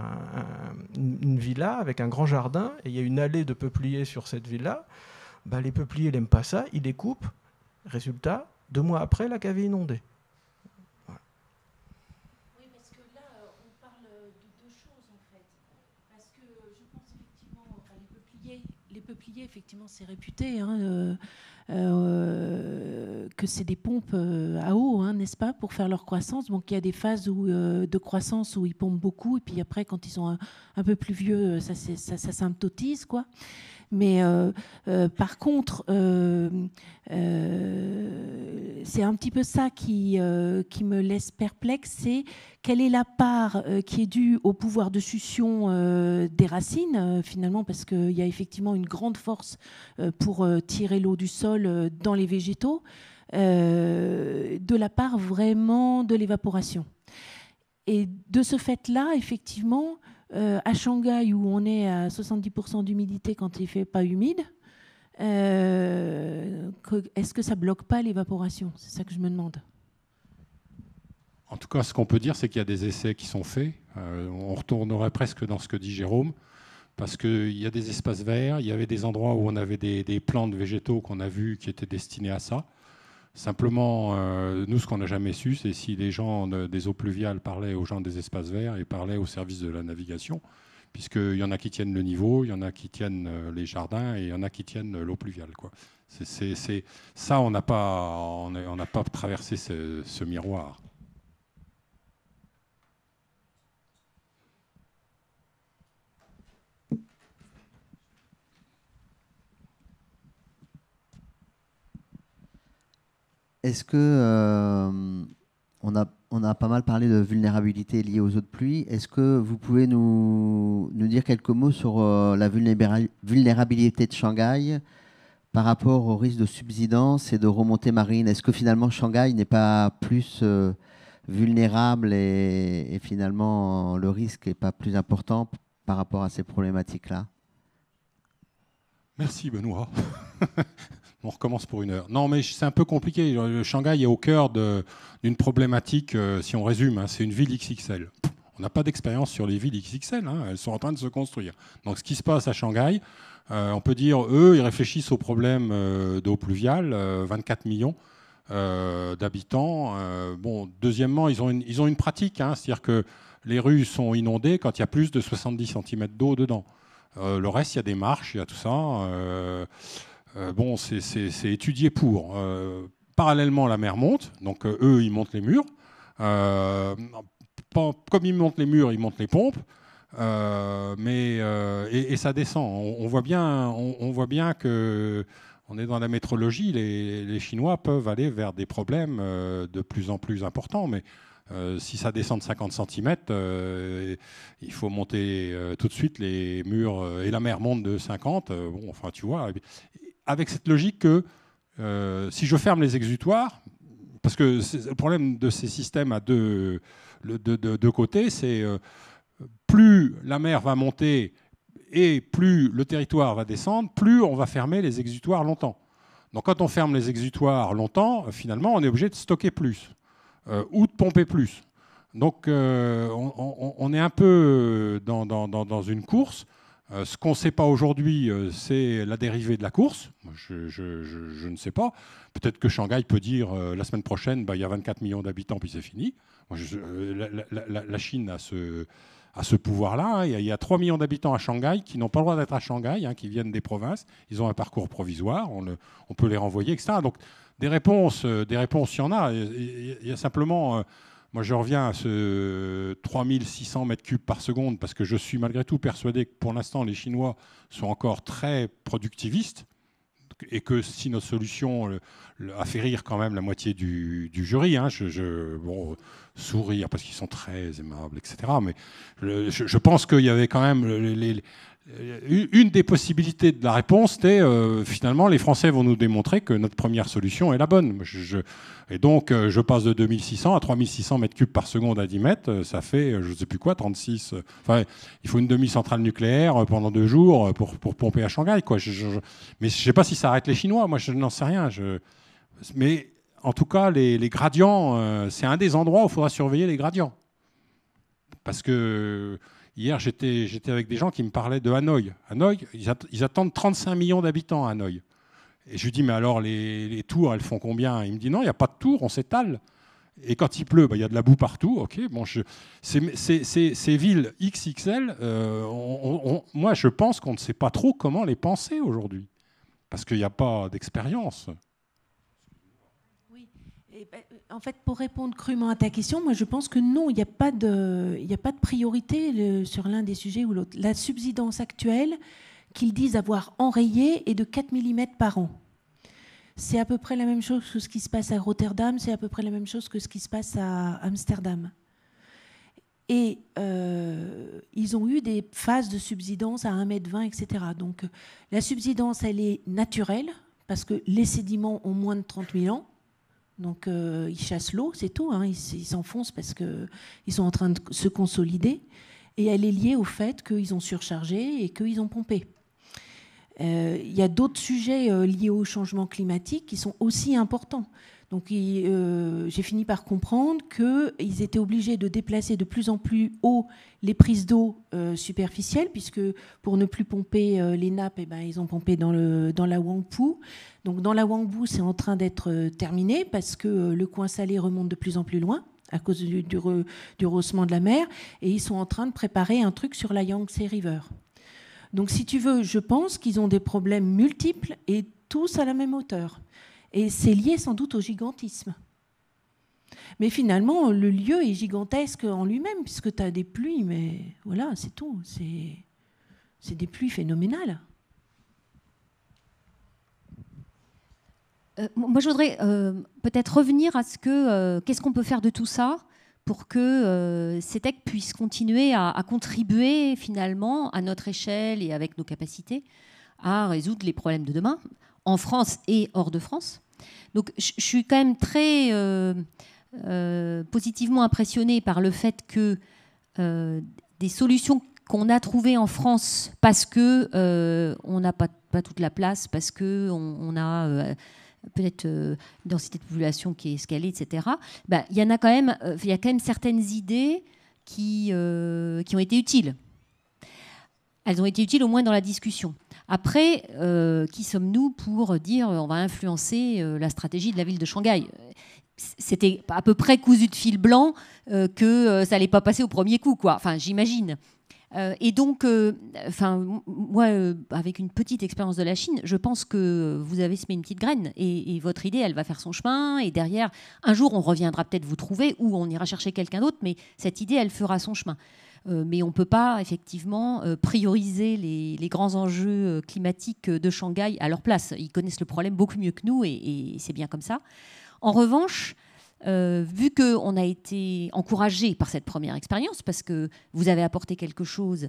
une villa avec un grand jardin et il y a une allée de peupliers sur cette villa. Bah, les peupliers n'aiment pas ça, ils les coupent. Résultat, 2 mois après, la cave est inondée. Voilà. Oui, parce que là, on parle de 2 choses en fait. Parce que je pense effectivement, les peupliers, effectivement, c'est réputé. Hein, que c'est des pompes à eau, hein, n'est-ce pas, pour faire leur croissance. Donc il y a des phases de croissance où ils pompent beaucoup, et puis après, quand ils sont un peu plus vieux, ça symptotise, quoi. Mais par contre, c'est un petit peu ça qui me laisse perplexe, c'est quelle est la part qui est due au pouvoir de succion des racines, finalement, parce qu'il y a effectivement une grande force pour tirer l'eau du sol dans les végétaux, de la part vraiment de l'évaporation. Et de ce fait-là, effectivement, à Shanghai, où on est à 70% d'humidité quand il ne fait pas humide, est-ce que ça ne bloque pas l'évaporation? C'est ça que je me demande. En tout cas, ce qu'on peut dire, c'est qu'il y a des essais qui sont faits. On retournerait presque dans ce que dit Jérôme, parce qu'il y a des espaces verts, il y avait des endroits où on avait des plantes végétaux qu'on a vus qui étaient destinés à ça. Simplement, nous, ce qu'on n'a jamais su, c'est si les gens des eaux pluviales parlaient aux gens des espaces verts et parlaient au service de la navigation, puisqu'il y en a qui tiennent le niveau, il y en a qui tiennent les jardins et il y en a qui tiennent l'eau pluviale, quoi. Ça, on n'a pas traversé ce miroir. Est-ce que on a pas mal parlé de vulnérabilité liée aux eaux de pluie. Est-ce que vous pouvez nous dire quelques mots sur la vulnérabilité de Shanghai par rapport au risque de subsidence et de remontée marine? Est-ce que finalement Shanghai n'est pas plus vulnérable et finalement le risque n'est pas plus important par rapport à ces problématiques-là? Merci Benoît. On recommence pour 1 heure. Non, mais c'est un peu compliqué. Le Shanghai est au cœur d'une problématique, si on résume, hein, c'est une ville XXL. On n'a pas d'expérience sur les villes XXL, hein, elles sont en train de se construire. Donc ce qui se passe à Shanghai, on peut dire, eux, ils réfléchissent au problème d'eau pluviale, 24 millions d'habitants. Bon, deuxièmement, ils ont une pratique, hein, c'est-à-dire que les rues sont inondées quand il y a plus de 70 cm d'eau dedans. Le reste, il y a des marches, il y a tout ça. Bon, c'est étudié pour. Parallèlement, la mer monte, donc eux, ils montent les murs. Comme ils montent les murs, ils montent les pompes. Et ça descend. On voit bien que on est dans la métrologie. Les Chinois peuvent aller vers des problèmes de plus en plus importants, mais si ça descend de 50 cm, il faut monter tout de suite les murs, et la mer monte de 50. Bon, enfin, tu vois, avec cette logique que si je ferme les exutoires, parce que le problème de ces systèmes à deux côtés, c'est plus la mer va monter et plus le territoire va descendre, plus on va fermer les exutoires longtemps. Donc quand on ferme les exutoires longtemps, finalement, on est obligé de stocker plus ou de pomper plus. Donc on est un peu dans une course. Ce qu'on ne sait pas aujourd'hui, c'est la dérivée de la course. Je ne sais pas. Peut-être que Shanghai peut dire la semaine prochaine, il y a 24 millions d'habitants, puis c'est fini. La Chine a ce pouvoir-là. Hein. Il y a 3 millions d'habitants à Shanghai qui n'ont pas le droit d'être à Shanghai, hein, qui viennent des provinces. Ils ont un parcours provisoire. On peut les renvoyer, etc. Donc des réponses, il y en a. Il y a simplement... Moi, je reviens à ce 3600 mètres cubes par seconde parce que je suis malgré tout persuadé que pour l'instant, les Chinois sont encore très productivistes. et que si notre solution a fait rire quand même la moitié du jury, hein, bon, sourire parce qu'ils sont très aimables, etc. Mais je pense qu'il y avait quand même une des possibilités de la réponse, c'était finalement les Français vont nous démontrer que notre première solution est la bonne. Et donc je passe de 2600 à 3600 mètres cubes par seconde à 10 mètres, ça fait je ne sais plus quoi, 36. Enfin, il faut une demi-centrale nucléaire pendant 2 jours pour pomper à Shanghai, quoi. Mais je ne sais pas si ça arrête les Chinois, moi je n'en sais rien. Mais en tout cas, les gradients, c'est un des endroits où il faudra surveiller les gradients. Parce que hier, j'étais avec des gens qui me parlaient de Hanoï. Hanoï, ils attendent 35 millions d'habitants à Hanoï. Et je lui dis, mais alors les tours, elles font combien? Il me dit, non, il n'y a pas de tours, on s'étale. Et quand il pleut, il y a de la boue partout. Ok, bon, ces villes XXL, moi, je pense qu'on ne sait pas trop comment les penser aujourd'hui. Parce qu'il n'y a pas d'expérience. En fait, pour répondre crûment à ta question, moi je pense que non, il n'y a pas de priorité sur l'un des sujets ou l'autre. La subsidence actuelle, qu'ils disent avoir enrayée, est de 4 mm par an. C'est à peu près la même chose que ce qui se passe à Rotterdam, c'est à peu près la même chose que ce qui se passe à Amsterdam. Et ils ont eu des phases de subsidence à 1,20 m, etc. Donc la subsidence, elle est naturelle, parce que les sédiments ont moins de 30 000 ans. Donc ils chassent l'eau, c'est tout, hein. Ils s'enfoncent parce qu'ils sont en train de se consolider. Et elle est liée au fait qu'ils ont surchargé et qu'ils ont pompé. Il y a d'autres sujets liés au changement climatique qui sont aussi importants. Donc j'ai fini par comprendre qu'ils étaient obligés de déplacer de plus en plus haut les prises d'eau superficielles, puisque pour ne plus pomper les nappes, ils ont pompé dans la Huangpu. Donc dans la Huangpu, c'est en train d'être terminé parce que le coin salé remonte de plus en plus loin à cause du rehaussement de la mer, et ils sont en train de préparer un truc sur la Yangtze River. Donc si tu veux, je pense qu'ils ont des problèmes multiples et tous à la même hauteur. Et c'est lié sans doute au gigantisme. Mais finalement, le lieu est gigantesque en lui-même, puisque tu as des pluies, mais voilà, c'est tout. C'est des pluies phénoménales. Moi, je voudrais peut-être revenir à qu'est-ce qu'on peut faire de tout ça pour que CETEC puisse continuer à contribuer finalement à notre échelle et avec nos capacités à résoudre les problèmes de demain, en France et hors de France. Donc je suis quand même très positivement impressionnée par le fait que des solutions qu'on a trouvées en France parce qu'on n'a pas toute la place, parce qu'on a peut-être une densité de population qui est escalée, etc. Il y a quand même certaines idées qui ont été utiles. Elles ont été utiles au moins dans la discussion. Après, qui sommes-nous pour dire on va influencer la stratégie de la ville de Shanghai? C'était à peu près cousu de fil blanc que ça n'allait pas passer au premier coup, quoi. Enfin, j'imagine. Et donc, moi, avec une petite expérience de la Chine, je pense que vous avez semé une petite graine et votre idée, elle va faire son chemin. Et derrière, un jour, on reviendra peut-être vous trouver ou on ira chercher quelqu'un d'autre, mais cette idée, elle fera son chemin. Mais on ne peut pas effectivement prioriser les grands enjeux climatiques de Shanghai à leur place. Ils connaissent le problème beaucoup mieux que nous et c'est bien comme ça. En revanche, vu qu'on a été encouragé par cette première expérience, parce que vous avez apporté quelque chose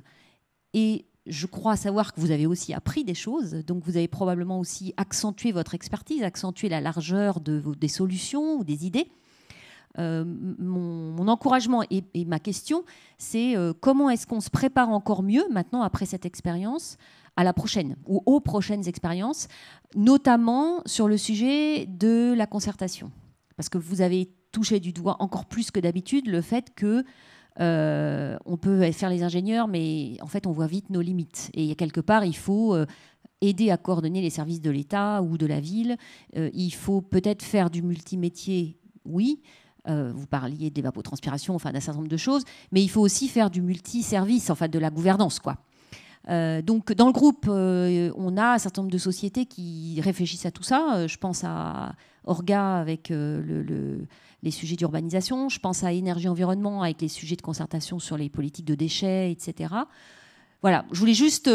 et je crois savoir que vous avez aussi appris des choses, donc vous avez probablement aussi accentué votre expertise, accentué la largeur des solutions ou des idées. Mon encouragement et ma question, c'est comment est-ce qu'on se prépare encore mieux maintenant après cette expérience à la prochaine ou aux prochaines expériences, notamment sur le sujet de la concertation. Parce que vous avez touché du doigt encore plus que d'habitude le fait que on peut faire les ingénieurs, mais en fait on voit vite nos limites. Et quelque part, il faut aider à coordonner les services de l'État ou de la ville. Il faut peut-être faire du multimétier, oui. Vous parliez d'évapotranspiration, enfin d'un certain nombre de choses, mais il faut aussi faire du multiservice, enfin de la gouvernance, quoi. Donc dans le groupe, on a un certain nombre de sociétés qui réfléchissent à tout ça. Je pense à Orga avec les sujets d'urbanisation, je pense à Énergie Environnement avec les sujets de concertation sur les politiques de déchets, etc. voilà, je voulais juste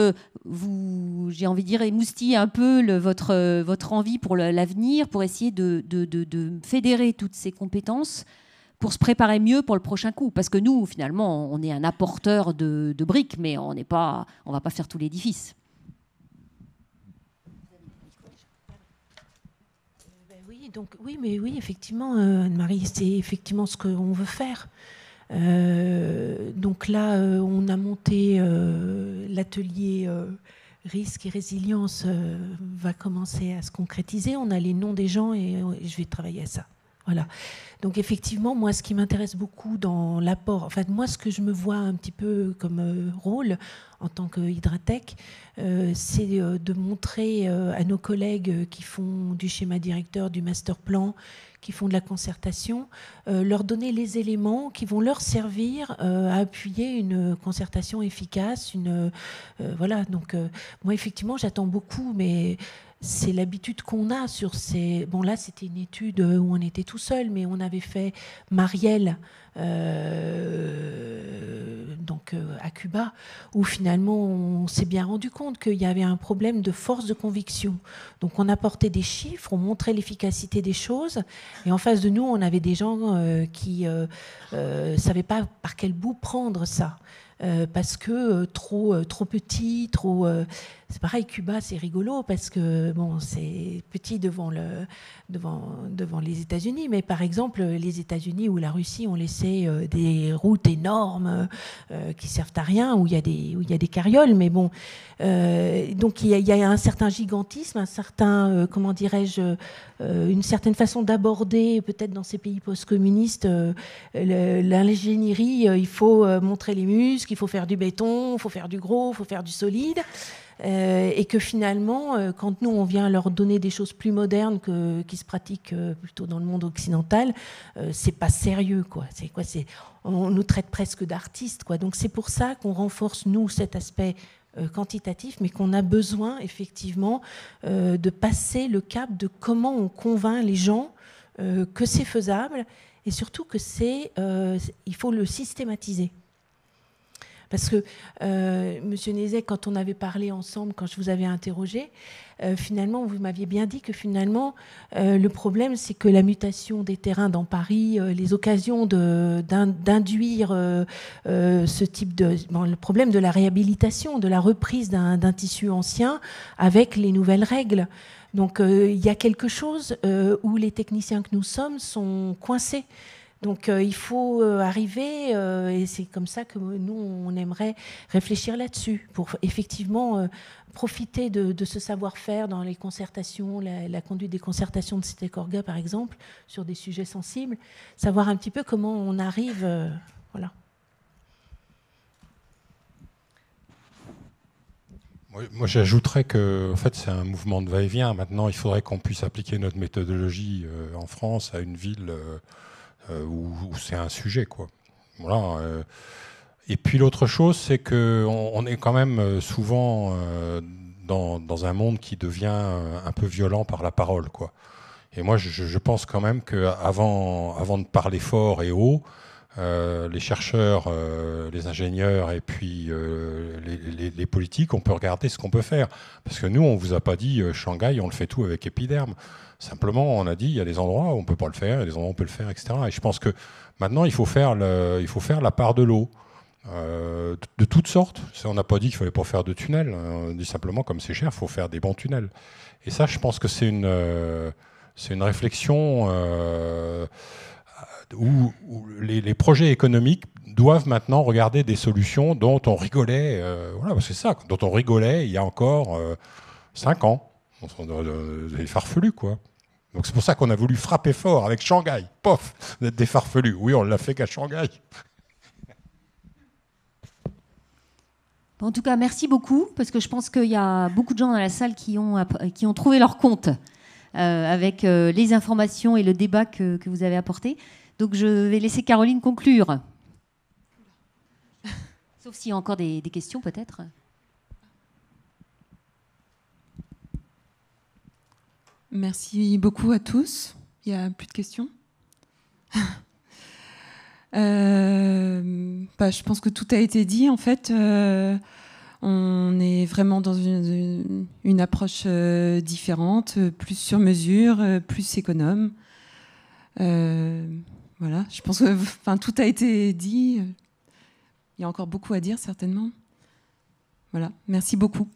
j'ai envie de dire, émoustiller un peu votre envie pour l'avenir, pour essayer de fédérer toutes ces compétences pour se préparer mieux pour le prochain coup. Parce que nous, finalement, on est un apporteur de briques, mais on ne va pas faire tout l'édifice. Oui, effectivement, Anne-Marie, c'est effectivement ce qu'on veut faire. Donc là, on a monté l'atelier risque et résilience va commencer à se concrétiser. On a les noms des gens et je vais travailler à ça. Voilà. Donc effectivement, moi, ce qui m'intéresse beaucoup dans l'apport, enfin moi, ce que je me vois un petit peu comme rôle en tant que Hydratec, c'est de montrer à nos collègues qui font du schéma directeur, du master plan, qui font de la concertation, leur donner les éléments qui vont leur servir à appuyer une concertation efficace. Voilà. Donc moi, effectivement, j'attends beaucoup, mais c'est l'habitude qu'on a sur ces... Bon, là, c'était une étude où on était tout seul, mais on avait fait Marielle, donc à Cuba, où finalement, on s'est bien rendu compte qu'il y avait un problème de force de conviction. Donc, on apportait des chiffres, on montrait l'efficacité des choses, et en face de nous, on avait des gens qui ne savaient pas par quel bout prendre ça. Parce que trop petit, trop... c'est pareil, Cuba, c'est rigolo parce que bon, c'est petit devant les États-Unis, mais par exemple, les États-Unis ou la Russie ont laissé des routes énormes qui servent à rien, où il y a des carrioles, mais bon, donc il y a un certain gigantisme, un certain, comment dirais-je, une certaine façon d'aborder, peut-être dans ces pays post-communistes, l'ingénierie, il faut montrer les muscles, il faut faire du béton, il faut faire du gros, il faut faire du solide. Et que finalement, quand nous, on vient leur donner des choses plus modernes qui se pratiquent plutôt dans le monde occidental, c'est pas sérieux, quoi. On nous traite presque d'artistes, quoi. Donc c'est pour ça qu'on renforce, nous, cet aspect quantitatif, mais qu'on a besoin, effectivement, de passer le cap de comment on convainc les gens que c'est faisable et surtout que il faut le systématiser. Parce que, Monsieur Nézet, quand on avait parlé ensemble, quand je vous avais interrogé, finalement, vous m'aviez bien dit que finalement, le problème, c'est que la mutation des terrains dans Paris, les occasions d'induire ce type de... Bon, le problème de la réhabilitation, de la reprise d'un tissu ancien avec les nouvelles règles. Donc, il y a quelque chose où les techniciens que nous sommes sont coincés. Donc il faut arriver, et c'est comme ça que nous, on aimerait réfléchir là-dessus, pour effectivement profiter de ce savoir-faire dans les concertations, la conduite des concertations de Cité-Corga, par exemple, sur des sujets sensibles, savoir un petit peu comment on arrive... voilà. Moi, j'ajouterais que en fait, c'est un mouvement de va-et-vient. Maintenant, il faudrait qu'on puisse appliquer notre méthodologie en France à une ville... où c'est un sujet, quoi. Voilà. Et puis l'autre chose, c'est qu'on est quand même souvent dans un monde qui devient un peu violent par la parole, quoi. Et moi, je pense quand même qu'avant de parler fort et haut, les chercheurs, les ingénieurs et puis les politiques, on peut regarder ce qu'on peut faire. Parce que nous, on ne vous a pas dit Shanghai, on le fait tout avec épiderme. Simplement, on a dit il y a des endroits où on ne peut pas le faire, il y a des endroits où on peut le faire, etc. Et je pense que maintenant, il faut faire la part de l'eau. De toutes sortes. On n'a pas dit qu'il ne fallait pas faire de tunnels. On dit simplement, comme c'est cher, il faut faire des bons tunnels. Et ça, je pense que c'est une réflexion où les projets économiques doivent maintenant regarder des solutions dont on rigolait. Voilà, c'est ça, dont on rigolait il y a encore 5 ans. Des farfelus, quoi. Donc c'est pour ça qu'on a voulu frapper fort avec Shanghai. Pof, d'être des farfelus. Oui, on l'a fait qu'à Shanghai. En tout cas, merci beaucoup, parce que je pense qu'il y a beaucoup de gens dans la salle qui ont trouvé leur compte avec les informations et le débat que vous avez apporté. Donc je vais laisser Caroline conclure. Sauf s'il y a encore des questions, peut-être. Merci beaucoup à tous. Il n'y a plus de questions. Je pense que tout a été dit. En fait, On est vraiment dans une approche différente, plus sur mesure, plus économe. Voilà, je pense que tout a été dit. Il y a encore beaucoup à dire, certainement. Voilà, merci beaucoup.